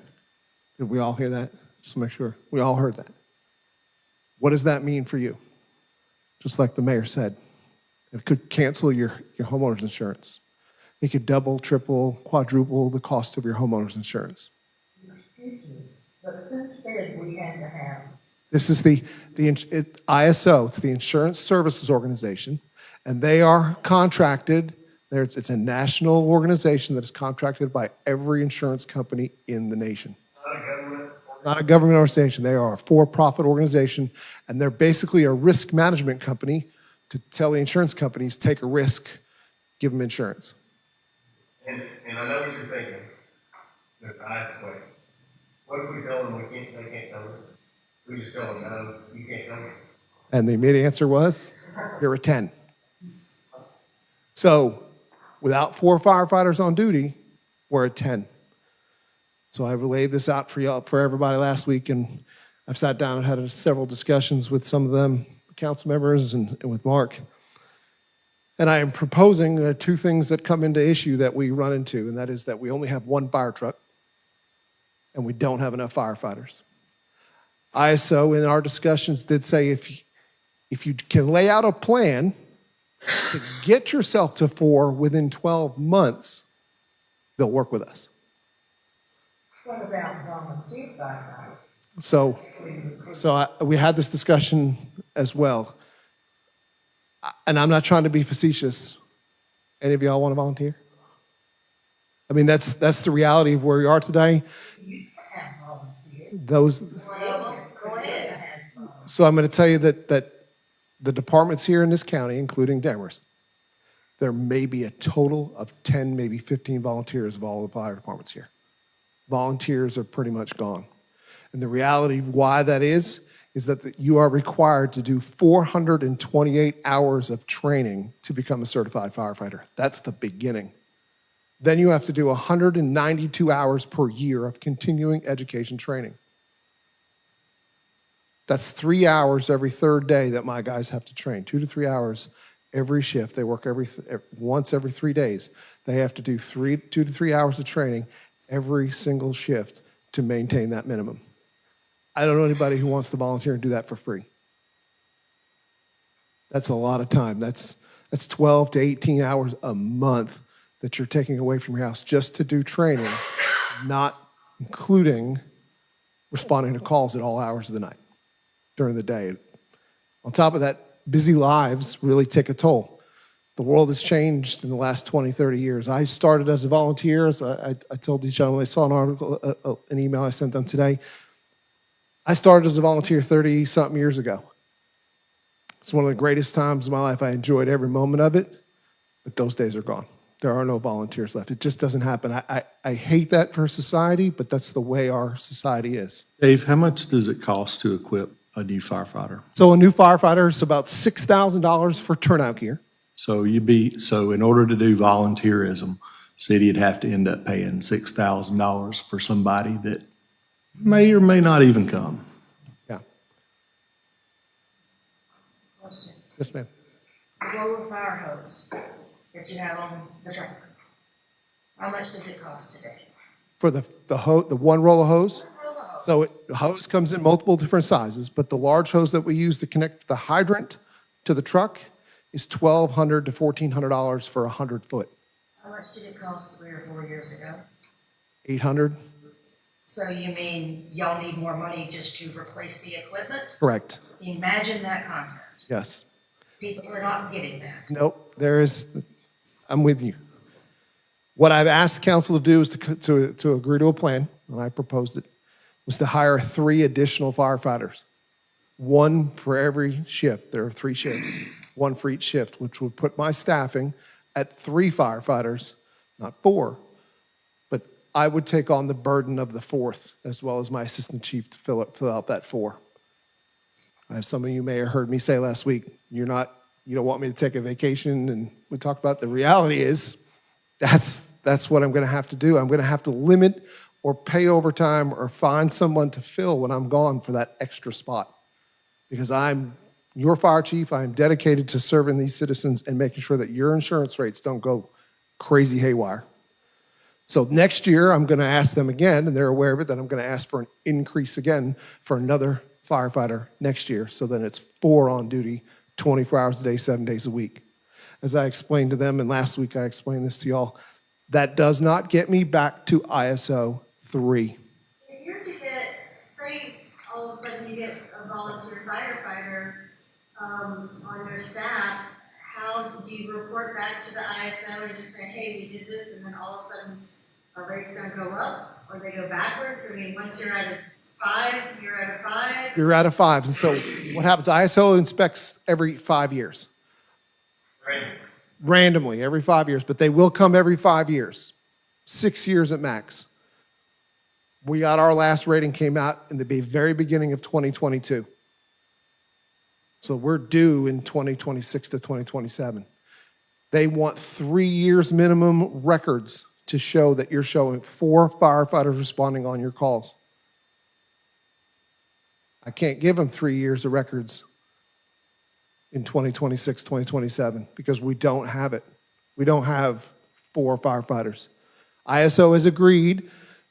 Did we all hear that? Just to make sure. We all heard that. What does that mean for you? Just like the mayor said, it could cancel your homeowner's insurance. It could double, triple, quadruple the cost of your homeowner's insurance. Excuse me, but who said we had to have? This is the ISO, it's the Insurance Services Organization, and they are contracted. It's a national organization that is contracted by every insurance company in the nation. Not a government organization. They are a for-profit organization, and they're basically a risk management company to tell the insurance companies, take a risk, give them insurance. And I know what you're thinking. Let's ask the question. What if we tell them they can't cover it? We just tell them, no, you can't cover it. And the immediate answer was, you're a 10. So without 4 firefighters on duty, we're at 10. So I relayed this out for everybody last week, and I've sat down and had several discussions with some of them, council members, and with Mark. And I am proposing 2 things that come into issue that we run into, and that is that we only have 1 fire truck, and we don't have enough firefighters. ISO, in our discussions, did say if you can lay out a plan to get yourself to 4 within 12 months, they'll work with us. What about volunteer firefighters? So we had this discussion as well. And I'm not trying to be facetious. Any of y'all want to volunteer? I mean, that's the reality of where we are today. You used to have volunteers. Those. Go ahead. So I'm going to tell you that the departments here in this county, including Demorest, there may be a total of 10, maybe 15 volunteers of all the fire departments here. Volunteers are pretty much gone. And the reality of why that is that you are required to do 428 hours of training to become a certified firefighter. That's the beginning. Then you have to do 192 hours per year of continuing education training. That's 3 hours every 3rd day that my guys have to train, 2 to 3 hours every shift. They work once every 3 days. They have to do 2 to 3 hours of training every single shift to maintain that minimum. I don't know anybody who wants to volunteer and do that for free. That's a lot of time. That's 12 to 18 hours a month that you're taking away from your house just to do training, not including responding to calls at all hours of the night during the day. On top of that, busy lives really take a toll. The world has changed in the last 20, 30 years. I started as a volunteer. I told these gentlemen, I saw an article, an email I sent them today. I started as a volunteer 30-something years ago. It's one of the greatest times of my life. I enjoyed every moment of it, but those days are gone. There are no volunteers left. It just doesn't happen. I hate that for society, but that's the way our society is. Dave, how much does it cost to equip a new firefighter? So a new firefighter is about $6,000 for turnout gear. So in order to do volunteerism, city would have to end up paying $6,000 for somebody that may or may not even come. Yeah. Question. Yes, ma'am. The roll of fire hose that you have on the truck, how much does it cost today? For the one roll of hose? Roll of hose. So the hose comes in multiple different sizes, but the large hose that we use to connect the hydrant to the truck is $1,200 to $1,400 for 100 foot. How much did it cost 3 or 4 years ago? 800, So you mean y'all need more money just to replace the equipment? correct, Imagine that concept. yes. People are not getting that. Nope, I'm with you. What I've asked the council to do is to agree to a plan, and I proposed it, was to hire 3 additional firefighters. 1 for every shift. There are 3 shifts, 1 for each shift, which would put my staffing at 3 firefighters, not 4. But I would take on the burden of the 4th, as well as my assistant chief to fill out that 4. As some of you may have heard me say last week, you don't want me to take a vacation, and we talked about the reality is that's what I'm going to have to do. I'm going to have to limit or pay overtime or find someone to fill when I'm gone for that extra spot. Because I'm your fire chief, I'm dedicated to serving these citizens and making sure that your insurance rates don't go crazy haywire. So next year, I'm going to ask them again, and they're aware of it, that I'm going to ask for an increase again for another firefighter next year. So then it's 4 on duty, 24 hours a day, 7 days a week. As I explained to them, and last week I explained this to y'all, that does not get me back to ISO 3. If you're to get, say, all of a sudden you get a volunteer firefighter on your staff, how did you report back to the ISO and just say, hey, we did this, and then all of a sudden our rates don't go up or they go backwards? I mean, once you're at a 5, you're at a 5. You're at a 5. And so what happens? ISO inspects every 5 years. Randomly, every 5 years, but they will come every 5 years, 6 years at max. We got our last rating came out in the very beginning of 2022. So we're due in 2026 to 2027. They want 3 years minimum records to show that you're showing 4 firefighters responding on your calls. I can't give them 3 years of records in 2026, 2027, because we don't have it. We don't have 4 firefighters. ISO has agreed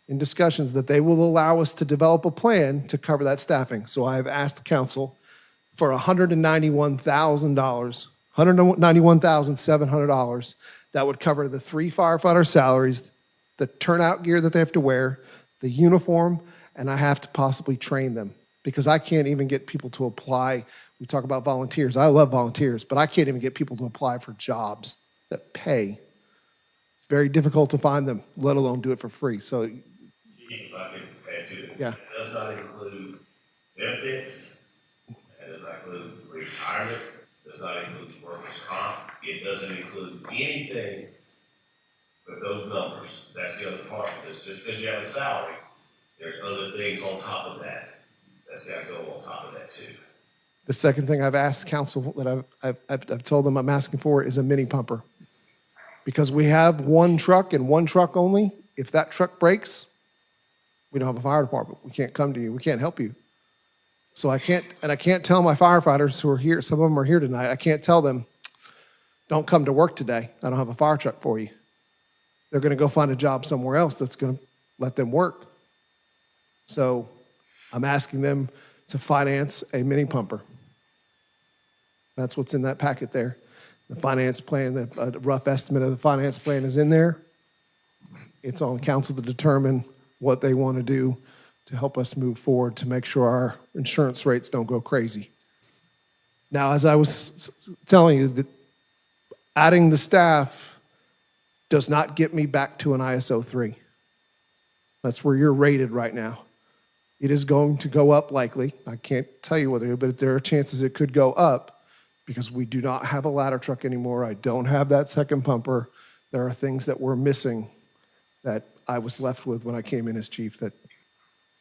in discussions that they will allow us to develop a plan to cover that staffing. So I have asked council for $191,000, $191,700 that would cover the 3 firefighter salaries, the turnout gear that they have to wear, the uniform, and I have to possibly train them because I can't even get people to apply. We talk about volunteers. I love volunteers, but I can't even get people to apply for jobs that pay. It's very difficult to find them, let alone do it for free. So, If I could add to it, yeah. it does not include benefits, it does not include retirement, it does not include workers' comp, it doesn't include anything but those numbers. That's the other part, because just because you have a salary, there's other things on top of that. That's got to go on top of that too. The second thing I've asked council that I've told them I'm asking for is a mini pumper. Because we have 1 truck and 1 truck only. If that truck breaks, we don't have a fire department. We can't come to you. We can't help you. So I can't tell my firefighters who are here, some of them are here tonight, I can't tell them, don't come to work today. I don't have a fire truck for you. They're going to go find a job somewhere else that's going to let them work. So I'm asking them to finance a mini pumper. That's what's in that packet there. The finance plan, the rough estimate of the finance plan is in there. It's on council to determine what they want to do to help us move forward to make sure our insurance rates don't go crazy. Now, as I was telling you, that adding the staff does not get me back to an ISO 3. That's where you're rated right now. It is going to go up likely. I can't tell you whether, but there are chances it could go up because we do not have a ladder truck anymore. I don't have that second pumper. There are things that we're missing that I was left with when I came in as chief that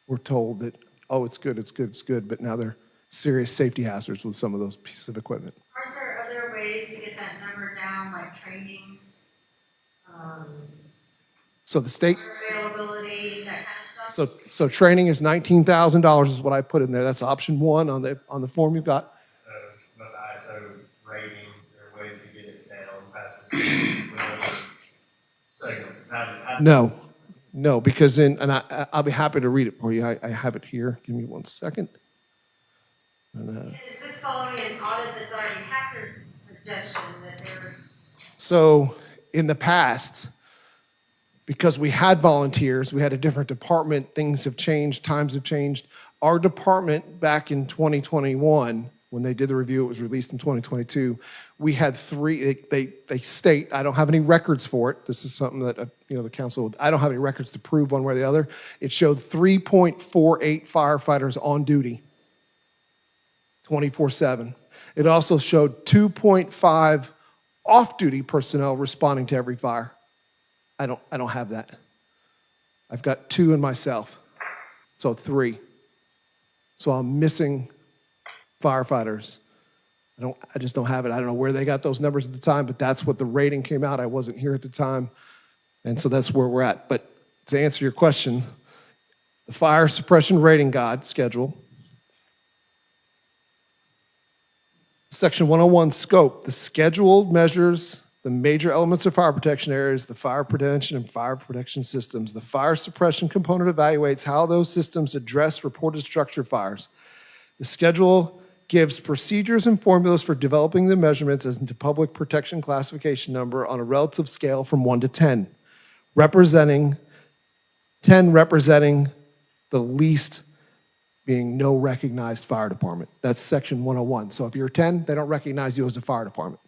we're told that, oh, it's good, it's good, it's good, but now they're serious safety hazards with some of those pieces of equipment. Aren't there other ways to get that number down, like training, So the state, availability, that kind of stuff? so training is $19,000 is what I put in there. That's option 1 on the form you've got. So, but the ISO rating, there are ways to get it down past the segments. No, because I'll be happy to read it for you. I have it here. Give me 1 second. Is this following an audit that's already Hacker's suggestion that they're? So in the past, because we had volunteers, we had a different department, things have changed, times have changed. Our department back in 2021, when they did the review, it was released in 2022, we had three, they state, I don't have any records for it. This is something that, the council, I don't have any records to prove one way or the other. It showed 3.48 firefighters on duty, 24/7. It also showed 2.5 off-duty personnel responding to every fire. I don't have that. I've got 2 in myself, so 3. So I'm missing firefighters. I just don't have it. I don't know where they got those numbers at the time, but that's what the rating came out. I wasn't here at the time, and so that's where we're at. But to answer your question, the fire suppression rating guide schedule, Section 101 scope, the schedule measures the major elements of fire protection areas, the fire prevention and fire protection systems. The fire suppression component evaluates how those systems address reported structure fires. The schedule gives procedures and formulas for developing the measurements as into public protection classification number on a relative scale from 1 to 10, representing 10 representing the least being no recognized fire department. That's section 101. So if you're 10, they don't recognize you as a fire department.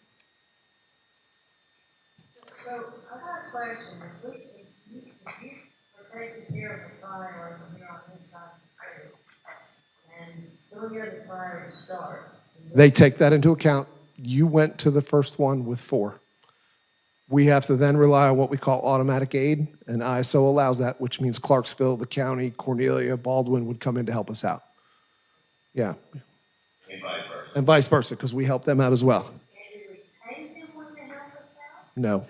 So I got a question. If you are taking care of the fire over here on this side of the city, and 3 other fires start. They take that into account. You went to the first one with 4. We have to then rely on what we call automatic aid, and ISO allows that, which means Clarksville, the county, Cornelia, Baldwin would come in to help us out. Yeah. And vice versa. And vice versa, because we help them out as well. And do we pay them when they help us out? No. Okay.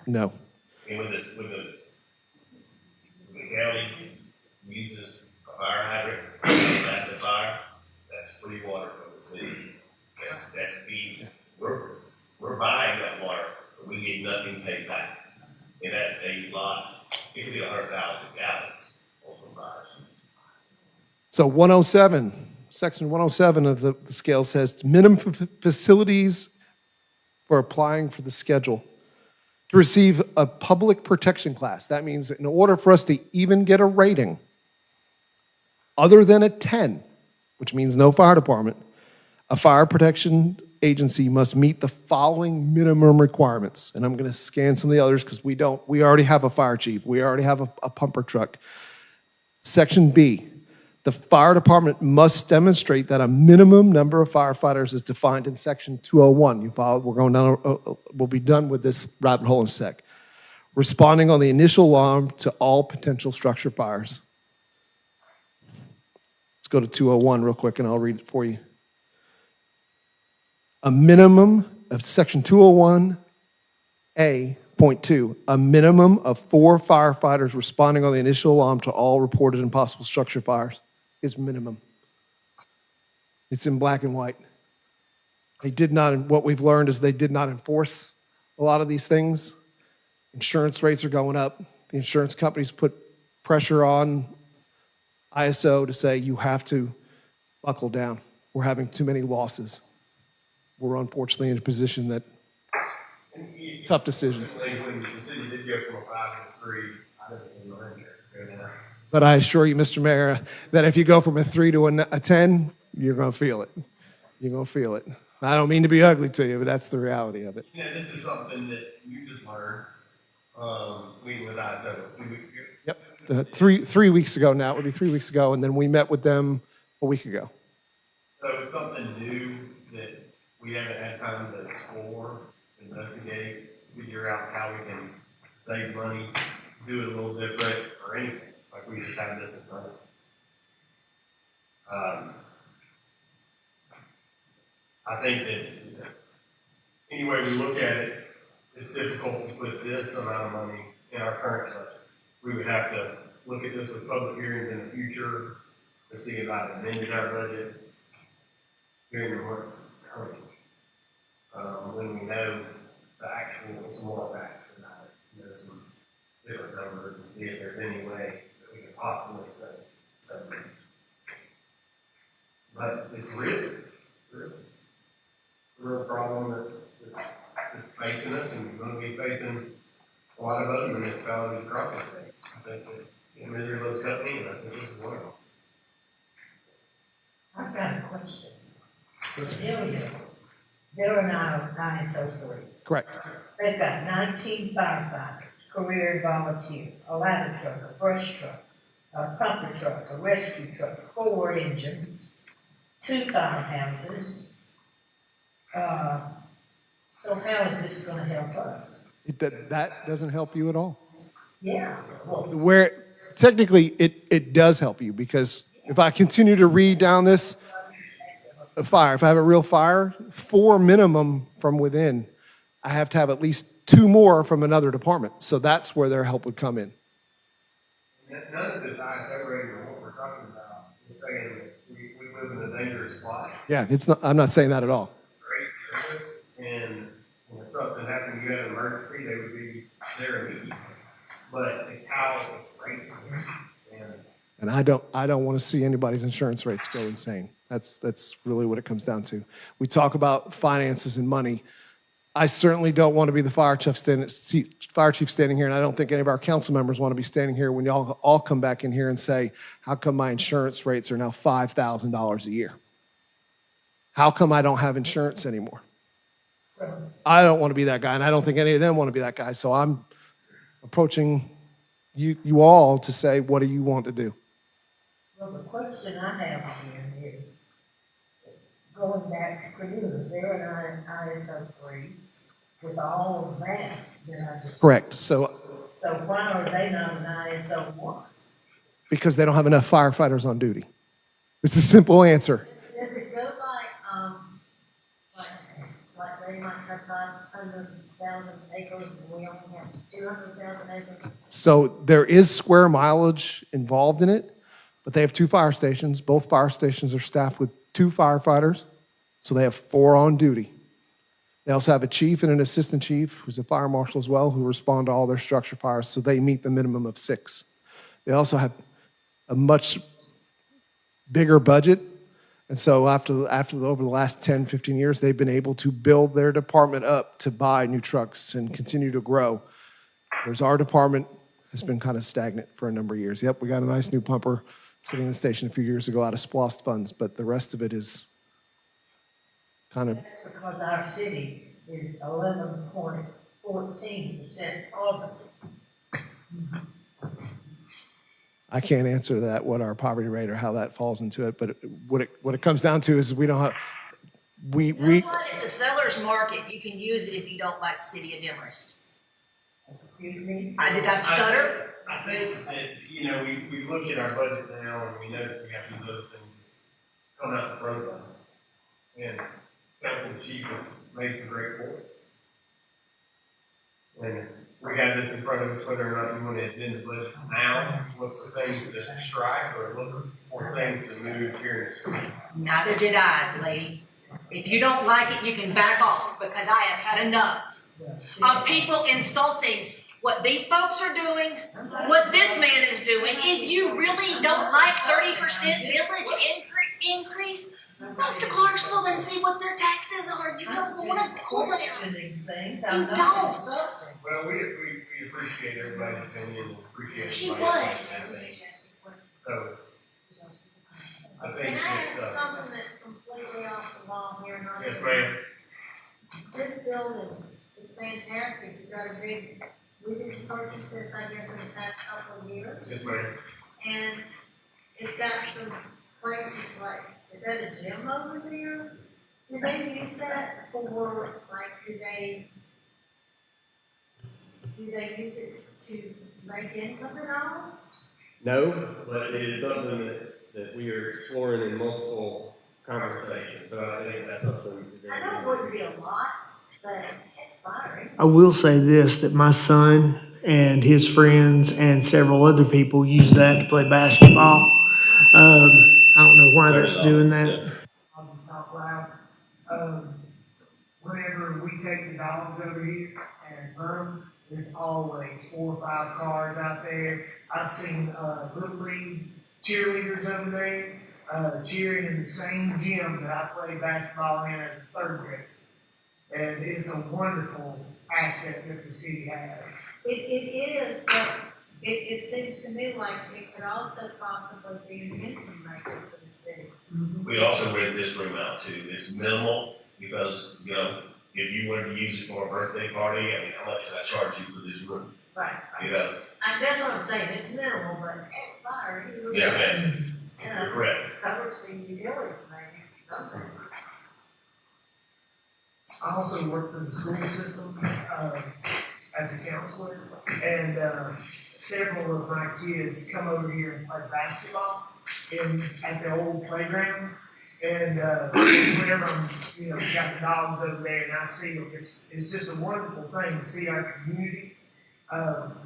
No. And with the county uses a fire hydrant, a massive fire, that's free water from the city. That's feed. We're buying that water, but we get nothing paid back. And that's a lot. It could be 100,000 gallons on some fires. So 107, section 107 of the scale says minimum facilities for applying for the schedule. To receive a public protection class. That means in order for us to even get a rating other than a 10, which means no fire department, a fire protection agency must meet the following minimum requirements. And I'm going to scan some of the others because we already have a fire chief. We already have a pumper truck. Section B, the fire department must demonstrate that a minimum number of firefighters is defined in section 201. You follow? We're going down, we'll be done with this rabbit hole in a sec. Responding on the initial alarm to all potential structure fires. Let's go to 201 real quick and I'll read it for you. A minimum of section 201A.2, a minimum of 4 firefighters responding on the initial alarm to all reported and possible structure fires is minimum. It's in black and white. What we've learned is they did not enforce a lot of these things. Insurance rates are going up. The insurance companies put pressure on ISO to say you have to buckle down. We're having too many losses. We're unfortunately in a position that, tough decision. When the city did go from a 5 to a 3, I didn't see no insurance go down. But I assure you, Mr. Mayor, that if you go from a 3 to a 10, you're going to feel it. You're going to feel it. I don't mean to be ugly to you, but that's the reality of it. You know, this is something that you just learned, meeting with ISO 2 weeks ago. Yep. 3 weeks ago now. It would be 3 weeks ago, and then we met with them a week ago. So it's something new that we haven't had time to explore, investigate, figure out how we can save money, do it a little different, or anything. Like we just have this in front of us. I think that any way we look at it, it's difficult to put this amount of money in our current budget. We would have to look at this with public hearings in the future to see about amending our budget during what's coming. When we know the actual, some more facts about it, some different numbers, and see if there's any way that we can possibly save things. But it's real problem that's that's facing us and going to be facing a lot of other municipalities across the state. I think that Missouri's company, and I think this is one of them. I've got a question. They're in our ISO 3. Correct. They've got 19 firefighters, career and volunteer, a ladder truck, a brush truck, a pumper truck, a rescue truck, 4 engines, 2 firehouses. So how is this gonna help us? That doesn't help you at all. Yeah, well, Where technically it does help you, because if I continue to read down this, a fire, if I have a real fire, 4 minimum from within, I have to have at least 2 more from another department. So that's where their help would come in. None of this ISO rating or what we're talking about is saying that we live in a dangerous spot. Yeah, it's not, I'm not saying that at all. Great service, and when something happened, you had an emergency, they would be there immediately. But it's how it's rated. And I don't want to see anybody's insurance rates go insane. That's really what it comes down to. We talk about finances and money. I certainly don't want to be the fire chief standing here, and I don't think any of our council members want to be standing here when y'all all come back in here and say, how come my insurance rates are now $5,000 a year? How come I don't have insurance anymore? I don't want to be that guy, and I don't think any of them want to be that guy. So I'm approaching you all to say, what do you want to do? well, the question I have again is, going back to Purdue, they're in ISO 3 with all of that I just. Correct. So why are they not in ISO 1? because they don't have enough firefighters on duty. It's a simple answer. Does it go like they might have 500,000 acres and we only have 200,000 acres? So there is square mileage involved in it, but they have 2 fire stations. Both fire stations are staffed with 2 firefighters, so they have 4 on duty. They also have a chief and an assistant chief, who's a fire marshal as well, who respond to all their structure fires, so they meet the minimum of 6. They also have a much bigger budget, and so over the last 10, 15 years, they've been able to build their department up to buy new trucks and continue to grow. Whereas our department has been kind of stagnant for a number of years. Yep, we got a nice new pumper sitting in the station a few years ago out of SPLOST funds, but the rest of it is kind of. That's because our city is 11.14% poverty. I can't answer that, what our poverty rate or how that falls into it, but what it comes down to is we don't have, You know what? It's a seller's market. You can use it if you don't like the city of Demorest. Excuse me? Did I stutter? I think that, we look at our budget now and we know that we have these other things that come out in front of us. And Council Chief has made some great points. And we have this in front of us, whether or not you want to amend the budget now, look for things to strike or look for things to move here in the street. Neither did I, Lee. If you don't like it, you can back off, because I have had enough of people insulting what these folks are doing, what this man is doing. If you really don't like 30% village increase, move to Clarksville and see what their taxes are. You don't want to go there. You don't. Well, we appreciate everybody's opinion and appreciate. She was. was. So, I think Can I that, ask something that's completely off the wall here? yes, ma'am. This building is fantastic. You've got a big, we didn't purchase this, I guess, in the past couple of years. Yes, ma'am. And it's got some places like, is that a gym over there? Do they use that for, like, do they use it to make income at all? No, but it is something that we are exploring in multiple conversations, so I think that's something. I know it wouldn't be a lot, but fire. I will say this, that my son and his friends and several other people use that to play basketball. I don't know why that's doing that. I'll just talk loud. Whenever we take the dogs over here and run them, there's always 4 or 5 cars out there. I've seen Little League cheerleaders over there cheering in the same gym that I played basketball in as a 3rd grader. And it's a wonderful asset that the city has. It is, but it seems to me like it could also possibly be an income maker for the city. We also rent this room out too. It's minimal because, you know, if you wanted to use it for a birthday party, I mean, how much should I charge you for this room? Right. You know? And that's what I'm saying, it's minimal, but at fire, it was. Yeah, man. You You're know, correct. covers the utilities, maybe, something. I also work for the school system, as a counselor, and, several of my kids come over here and play basketball at the old playground. And, whenever I'm, you know, got the dogs over there and I see them, it's just a wonderful thing to see our community,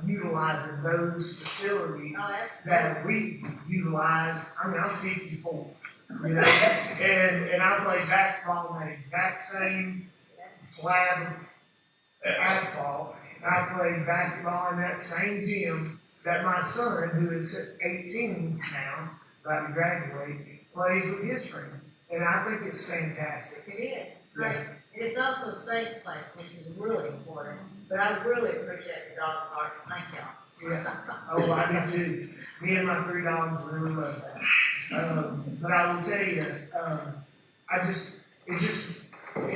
utilizing those facilities that we utilize. I mean, I'm 54, you know, and I played basketball on that exact same slab of asphalt. And I played basketball in that same gym that my son, who is 18 now, about to graduate, plays with his friends. And I think it's fantastic. It is, it's great. And it's also a safe place, which is really important. But I really appreciate the dog park. Thank y'all. Yeah. Oh, I do too. Me and my 3 dogs really love that. But I will tell you, it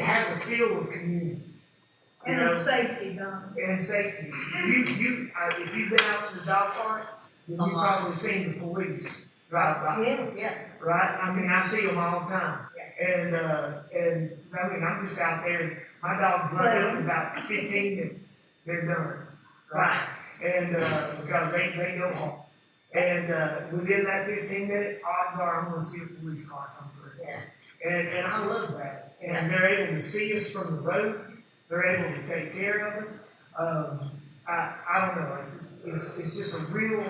has a feel of community. You And know? safety, Don. And safety. If you've been out to the dog park, then you've probably seen the police drive by. Yeah. Yes. Right? I mean, I see them all the time. And I mean, I'm just out there, and my dogs run out in about 15 minutes. They're done. Right? And, because they go home. And, within that 15 minutes, odds are I'm gonna see a police car come through. Yeah. And I love that. And they're able to see us from the road. They're able to take care of us. I don't know, it's just a real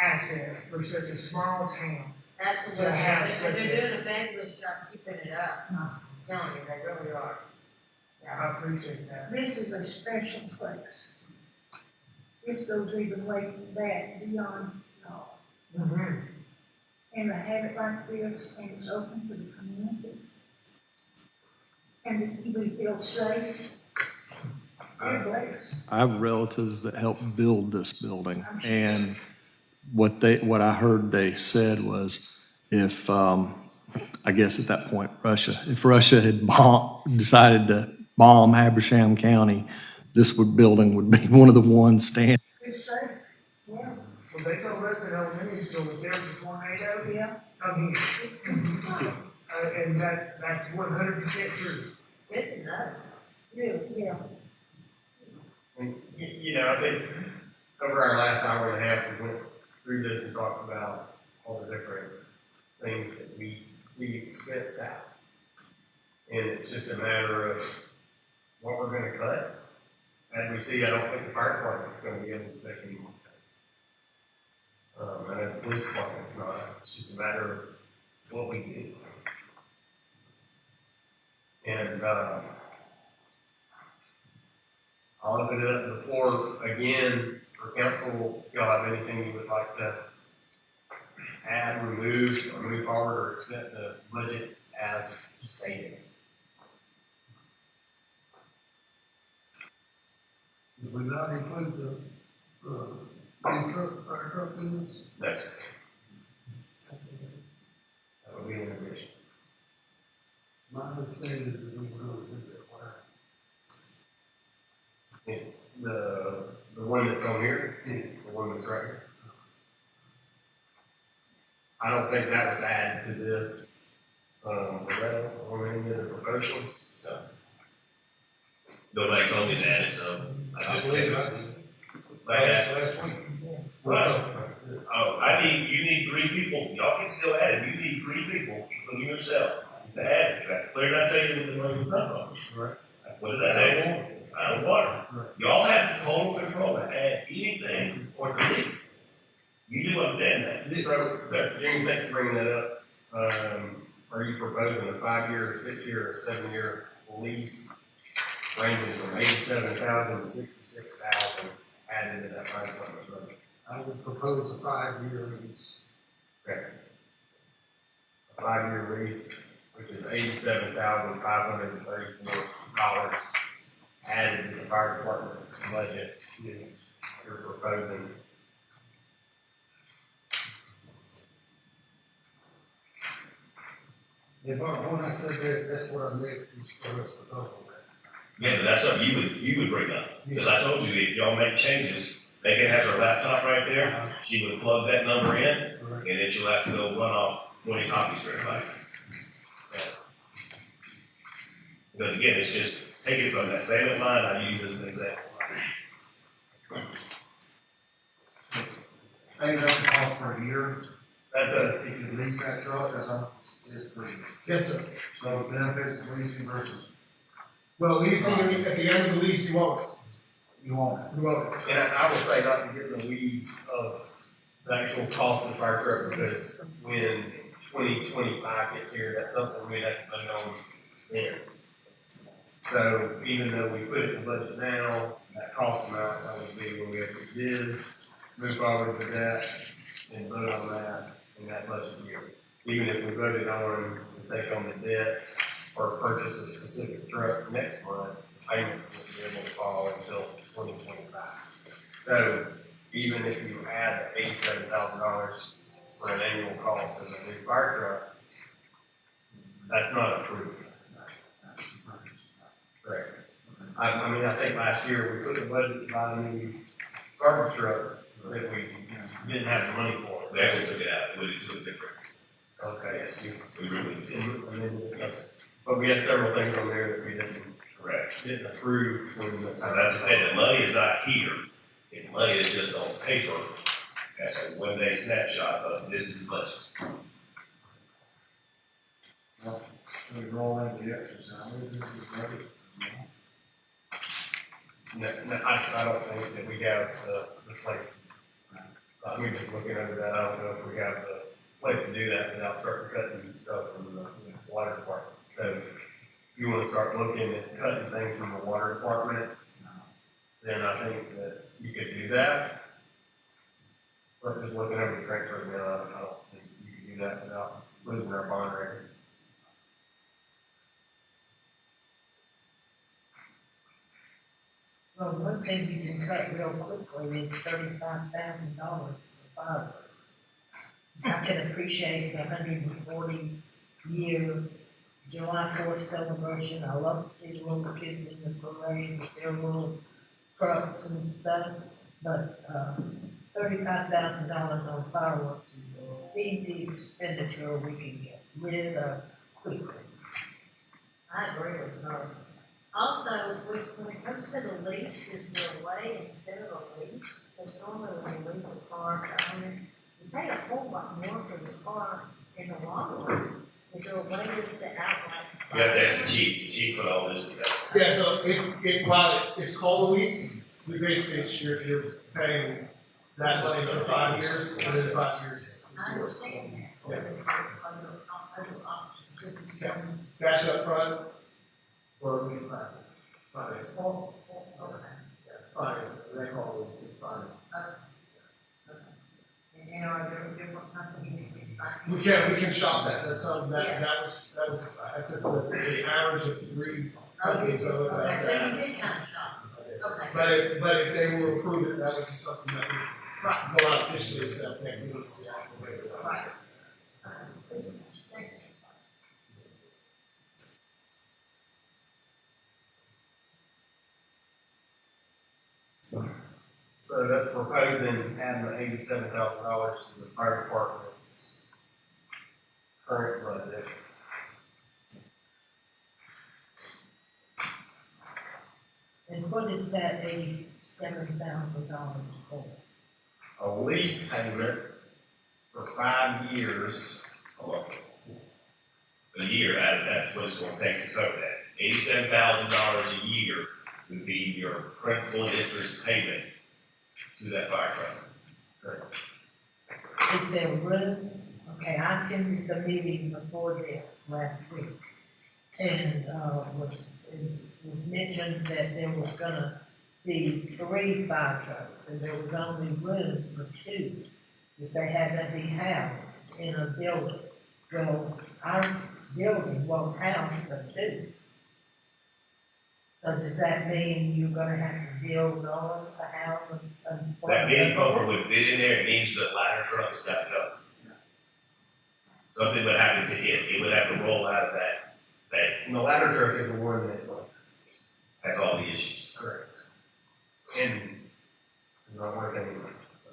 asset for such a small town. Absolutely. To have And such they're a, doing a fabulous job keeping it up. I'm telling you, they really are. I appreciate that. This is a special place. This goes even way back beyond, Mm-hmm. and to have it like this, and it's open to the community. And we feel safe. We're blessed. I have relatives that helped build this building, and what I heard they said was if, I guess at that point, if Russia had decided to bomb Habersham County, this building would be one of the ones standing. It's safe, yeah. Well, they told us in elementary school if there was a tornado, Yeah. come here. And that's 100% true. Good to know. Yeah. You know, I think over our last hour and a half, we went through this and talked about all the different things that we see expensed out. And it's just a matter of what we're gonna cut. As we see, I don't think the fire department's gonna be able to take any more cuts. And the police department's not. It's just a matter of what we do. And, I'll open it up to the floor again for council. If y'all have anything you would like to add, remove, or move forward, or accept the budget as stated. Did we not include the, fire truck business? That's that would be an addition. My understanding is that we were going to do that, why? The one that's on here, the one that's right here. I don't think that was added to this, was that on any of the proposals? No. Nobody told me to add it, so I just picked it. Last week. Right. Oh, you need 3 people, y'all can still add it, you need 3 people, including yourself, to add it. Where did I tell you that the money was come from? Right. What did I tell you? Out of water. Y'all have total control to add anything or delete. You do understand that. So, Jimmy, thanks for bringing that up. Are you proposing a 5-year, 6-year, or 7-year lease ranging from 87,000 to 66,000 added to that fire department budget? I would propose a 5-year lease. Okay. A 5-year lease, which is 87,534 dollars added to the fire department budget that you're proposing. When I said that, that's what I meant, is for us to go for that. Yeah, but that's something you would bring up, because I told you, if y'all make changes, Megan has her laptop right there, she would plug that number in, and then she'll have to go run off 20 copies for everybody. Because again, it's just taking it from that same line I use as an example. I think that's the cost per year. That's If you lease that truck, that's how much it's per year. Yes, sir. So benefits of leasing versus, Well, leasing, at the end of the lease, you won't. you won't. You won't. And I will say, not to get in the weeds of the actual cost of the fire truck, because when 2025 gets here, that's something we have to vote on then. So even though we put it in the budget now, that cost amount, that would be when we have to bids, move forward with that, and vote on that in that budget year. Even if we voted on to take on the debt or purchase a specific truck next month, the payments wouldn't be able to fall until 2025. So even if you add the $87,000 for an annual cost of a new fire truck, that's not approved. Correct. I mean, I think last year we put the budget to buy a new garbage truck that we didn't have the money for. We actually took it out, we took it different. Okay, yes, We really did. but we had several things on there that we Correct. didn't approve when the So time. that's to say, the money is not here, the money is just on paper, as a one-day snapshot of this is the budget. Well, we roll in the extra salaries, this is budget. No, I don't think that we have the place. I mean, just looking over that, I don't know if we have the place to do that without starting cutting stuff from the water department. So if you wanna start looking at cutting things from the water department, then I think that you could do that. But just looking over the transfers now, I don't think you can do that without losing our bond rating. Well, one thing you can cut real quickly is $35,000 for fireworks. I can appreciate the 140-year July 4th celebration. I love to see the little kids in the parade with their little trucks and stuff. But $35,000 on fireworks is an easy expenditure we can get rid of quickly. I agree with her. Also, when it comes to the lease, is there a way instead of a lease, because normally when you lease a car to own it, you pay a whole lot more for the car in the long run. Is there a way just to outright? You have to ask the chief put all this together. Yeah, so while it's called a lease, we basically, you're paying that money for 5 years, and then 5 years. I understand that, but is there other options, this is coming. Cash up front, or at least finance. Finance. Oh, okay. Yeah, it's finance, they call it lease, it's finance. And are there different companies you can find? We can shop that, that's something that was, I took the average of 3 companies over Okay, that. so you did kind of shop. Okay. But if they were approved, that would be something that would go out officially, so that give us the actual rate of that. Right. So that's proposing adding the $87,000 to the fire department's current budget. And what is that $87,000 for? A lease payment for 5 years. A year out of that's what it's gonna take to cover that. $87,000 a year would be your principal and interest payment to that fire truck. Correct. Is there room? Okay, I attended the meeting before this last week. And, it was mentioned that there was gonna be 3 fire trucks, and there was only room for 2, if they had to be housed in a building. Well, our building won't house the 2. So does that mean you're gonna have to build on a house and? That mini pumper would fit in there, it needs the ladder truck that's got to go. Something would happen to it would have to roll out of that bay. And the ladder truck is the one That's all the issues. correct. And it's not worth any money. So.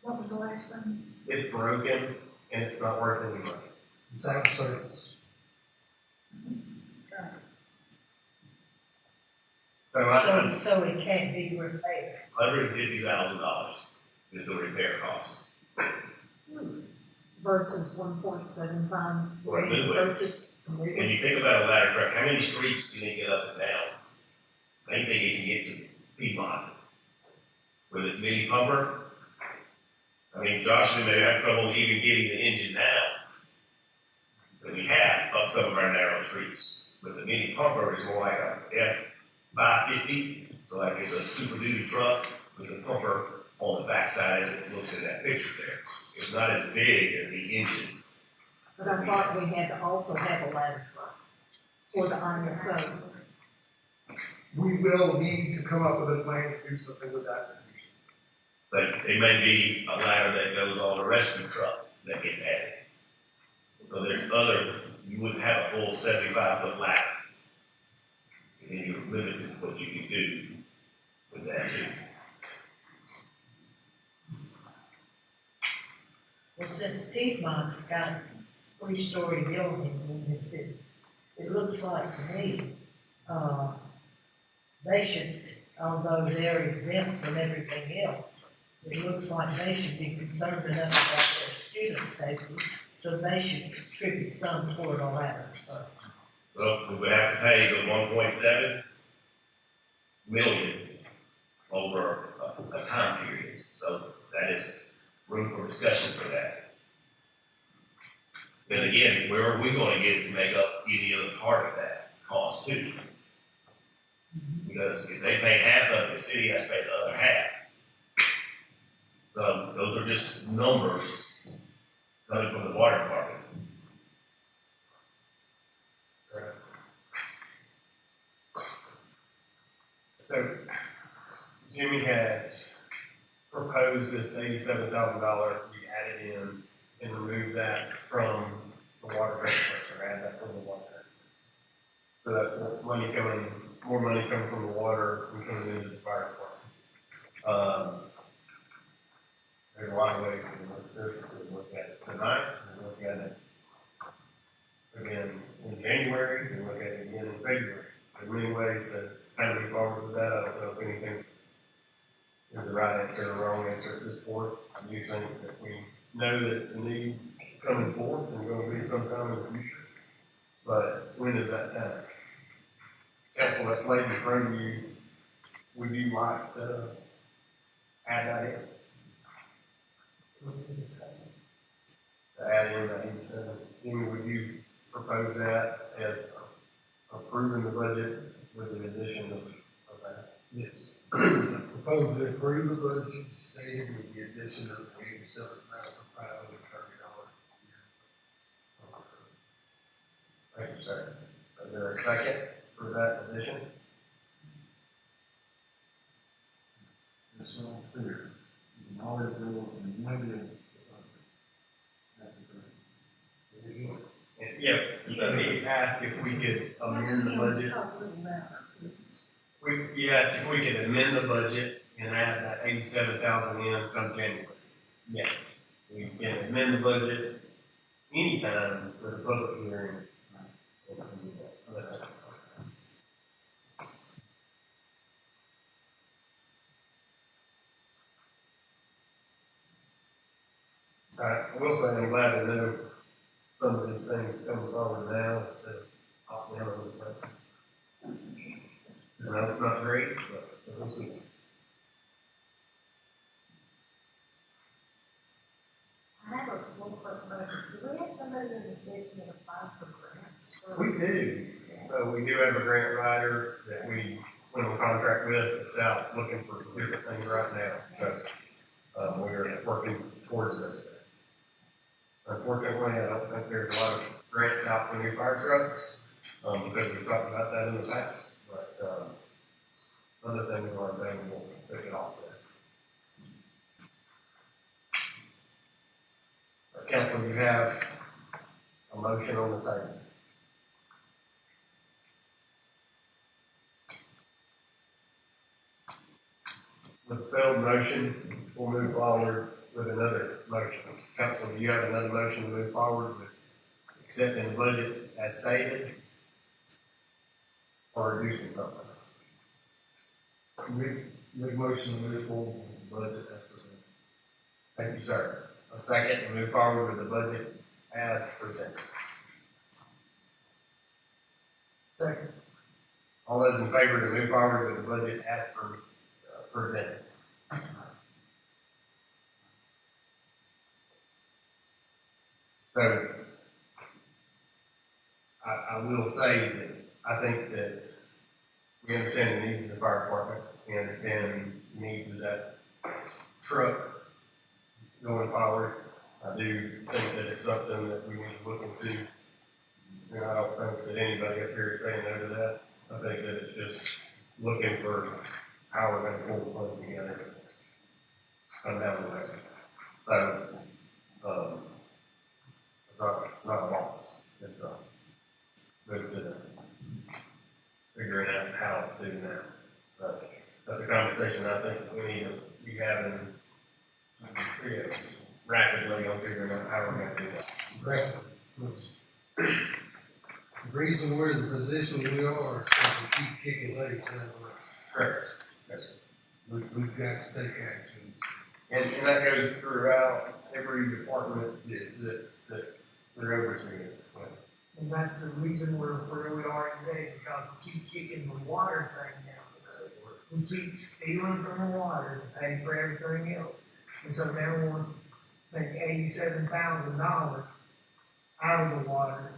What was the last one? It's broken and it's not worth any money. Same service. So it can't be repaired. $150,000 is the repair cost. Versus 1.75 For a new one. purchase. When you think about a ladder truck, how many streets can it get up and down? I think it can get to Piedmont. With this mini pumper, I mean, Josh and may have trouble even getting the engine down. But we have up some of our narrow streets. But the mini pumper is more like a F550, so like it's a super duty truck with a pumper on the backside as it looks in that picture there. It's not as big as the engine. But I thought we had to also have a ladder truck for the ISO. We will need to come up with a plan to do something with that. But it may be a ladder that goes on a rescue truck that gets added. So there's you wouldn't have a full 75-foot ladder. And you're limited to what you can do with that too. Well, since Piedmont's got 3-story buildings in this city, it looks like to me, they should, although they're exempt from everything else, it looks like they should be concerned enough about their student safety, so they should contribute some toward a ladder truck. Well, we would have to pay the 1.7 million over a time period. So that is room for discussion for that. Then again, where are we going to get to make up any other part of that cost too? Because if they pay half of it, the city has to pay the other half. So those are just numbers coming from the water department. So Jimmy has proposed this $87,000 be added in and remove that from the water transfer, or add that from the water transfer. So that's more money coming from the water and coming into the fire department. There's a lot of ways to look at this. We can look at it tonight, we can look at it again in January, we can look at it again in February. There's many ways to kind of move forward with that. I don't know if anything's is the right answer or the wrong answer at this point. I do think that we know that it's a need coming forth and going to be sometime in the future. But when is that time? Council, that's laid in front of you. Would you like to add that in? To add in that 87. Jimmy, would you propose that as approving the budget with the addition of that? Yes. Propose to approve the budget stated with the addition of $87,530. Thank you, sir. Is there a second for that addition? It's not clear. You can always go and negative. Yeah, so he asked if we could amend the budget. You asked if we could amend the budget and add that 87,000 in come January. Yes, we can amend the budget anytime for the public hearing. Yes, sir. I will say I'm glad to know some of these things coming forward now instead of off the other ones. I know it's not great, but we'll see. I have a one quick question. Do we have somebody in the city that applies for grants? We do. So we do have a grant writer that we went on contract with. It's out looking for different things right now. So we're working towards those things. Unfortunately, I don't think there's a lot of grants out for new fire trucks because we've talked about that in the past. but, other things are available that can offset. Council, you have a motion on the table. With the failed motion, we'll move forward with another motion. Council, do you have another motion to move forward with accepting the budget as stated or reducing something? Make motion to move forward with the budget as presented. Thank you, sir. A second to move forward with the budget as presented. Second. All those in favor to move forward with the budget as presented? So, I will say that I think that we understand the needs of the fire department. We understand the needs of that truck going forward. I do think that it's something that we need to look into. And I don't think that anybody up here is saying no to that. I think that it's just looking for how we're going to pull the funds together. Come down the road. So, it's not a loss. It's a move to figuring out how to now. So that's a conversation I think we need to be having pretty rapidly on figuring out how we're going to do that. Correct. The reason we're in the position we are is because we keep kicking legs down the road. Correct. Yes. We've got to take actions. And that goes throughout every department that we're overseeing. And that's the reason we're where we are today, because we keep kicking the water thing down the road. We keep stealing from the water to pay for everything else. And so now we're, $87,000 out of the water.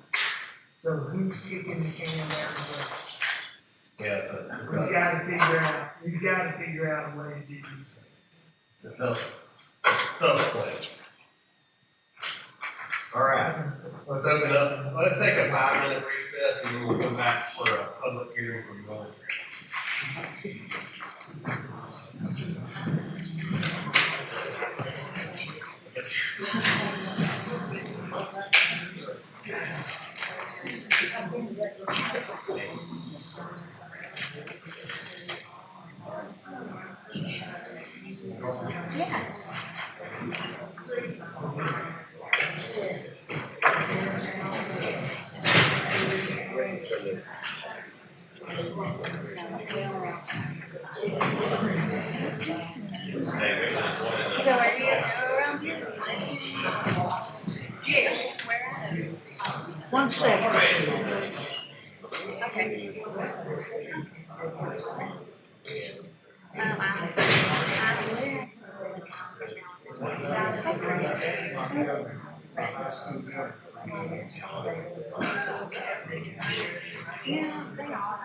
So who's kicking the can down the road? Yeah, We've got to figure out a way to do these things. it's a tough place. All right, let's open up. Let's take a 5-minute recess and then we'll come back for a public hearing from the military. Yes, So are you around here? Yeah, where? 1 second. Okay. Yeah, they are.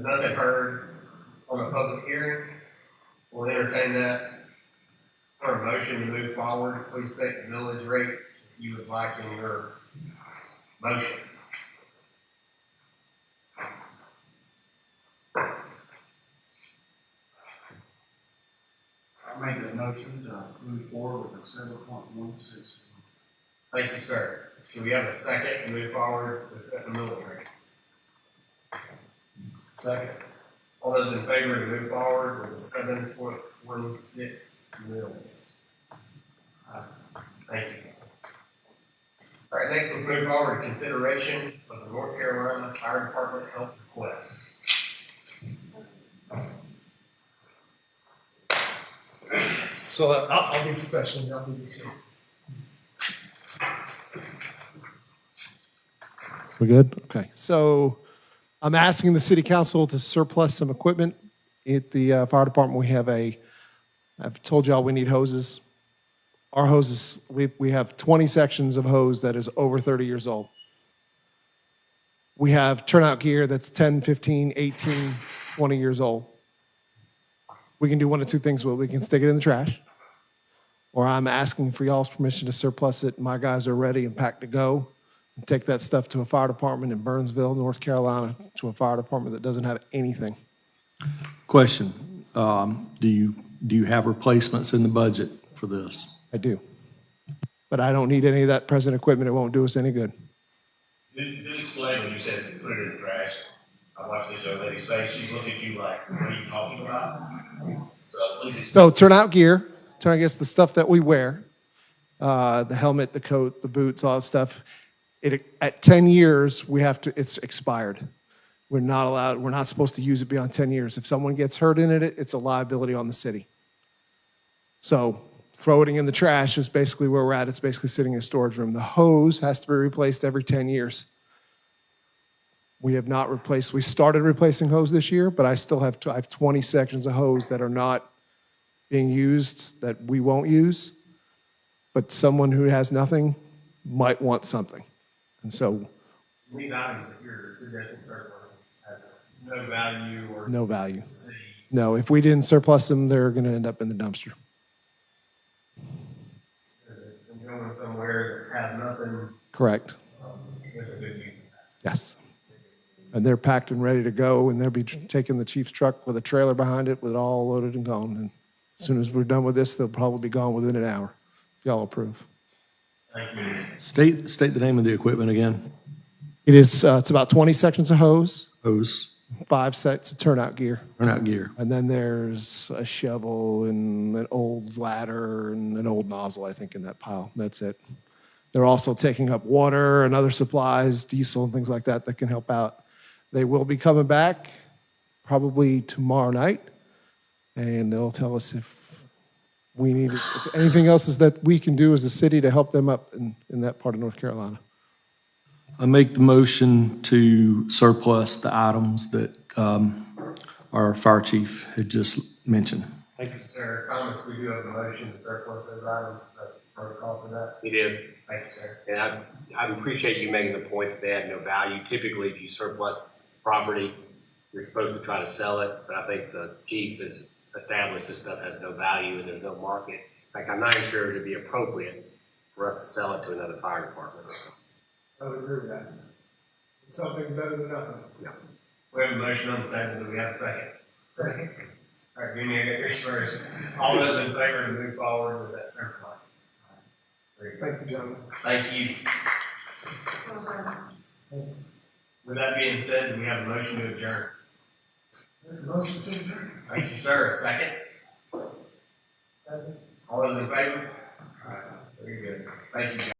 nothing heard on a public hearing, we'll entertain that. For a motion to move forward, please state the millage rate you would like in your motion. I make the motion to move forward with a 7.16. Thank you, sir. Do we have a second to move forward with setting the millage rate? Second. All those in favor to move forward with a 7.16 mils? Thank you. All right, next let's move forward to consideration of the North Carolina Fire Department help request. So I'll be professional, I'll be this way. We good? Okay, so I'm asking the city council to surplus some equipment. At the fire department, I've told y'all we need hoses. Our hoses, we have 20 sections of hose that is over 30 years old. We have turnout gear that's 10, 15, 18, 20 years old. We can do one of two things with it. We can stick it in the trash, or I'm asking for y'all's permission to surplus it. My guys are ready and packed to go and take that stuff to a fire department in Burnsville, North Carolina, to a fire department that doesn't have anything. Question, do you have replacements in the budget for this? I do. But I don't need any of that present equipment. It won't do us any good. Do explain when you said put it in the trash. I watched this young lady's face. She's looking at you like, what are you talking about? So please explain. So turnout gear is the stuff that we wear, the helmet, the coat, the boots, all that stuff. At 10 years, it's expired. We're not supposed to use it beyond 10 years. If someone gets hurt in it, it's a liability on the city. So throwing it in the trash is basically where we're at. It's basically sitting in a storage room. The hose has to be replaced every 10 years. We have not replaced, we started replacing hose this year, but I still have 20 sections of hose that are not being used that we won't use. But someone who has nothing might want something. And so. These items that you're suggesting surplus has no value or. No value. No, if we didn't surplus them, they're going to end up in the dumpster. And going somewhere that has nothing. Correct. That's a good use. Yes. And they're packed and ready to go, and they'll be taking the chief's truck with a trailer behind it with it all loaded and gone. And as soon as we're done with this, they'll probably be gone within an hour, if y'all approve. Thank you. State the name of the equipment again. It's about 20 sections of hose. Hose. 5 sets of turnout gear. Turnout gear. And then there's a shovel and an old ladder and an old nozzle, I think, in that pile. That's it. They're also taking up water and other supplies, diesel and things like that that can help out. They will be coming back probably tomorrow night, and they'll tell us if we need if anything else is that we can do as a city to help them up in that part of North Carolina. I make the motion to surplus the items that our fire chief had just mentioned. Thank you, sir. Thomas, we do have a motion to surplus those items. Is that protocol for that? It is. Thank you, sir. And I appreciate you making the point that they have no value. Typically, if you surplus property, you're supposed to try to sell it, but I think the chief has established this stuff has no value and there's no market. In fact, I'm not sure it'd be appropriate for us to sell it to another fire department. I would agree with that. It's something better than nothing. Yeah. We have a motion on the table. Do we have a second? Second. All right, give me a yours first. All those in favor to move forward with that surplus? Thank you, gentlemen. Thank you. With that being said, do we have a motion to adjourn? Motion to adjourn. Thank you, sir. A second? Second. All those in favor? All right, very good. Thank you, guys.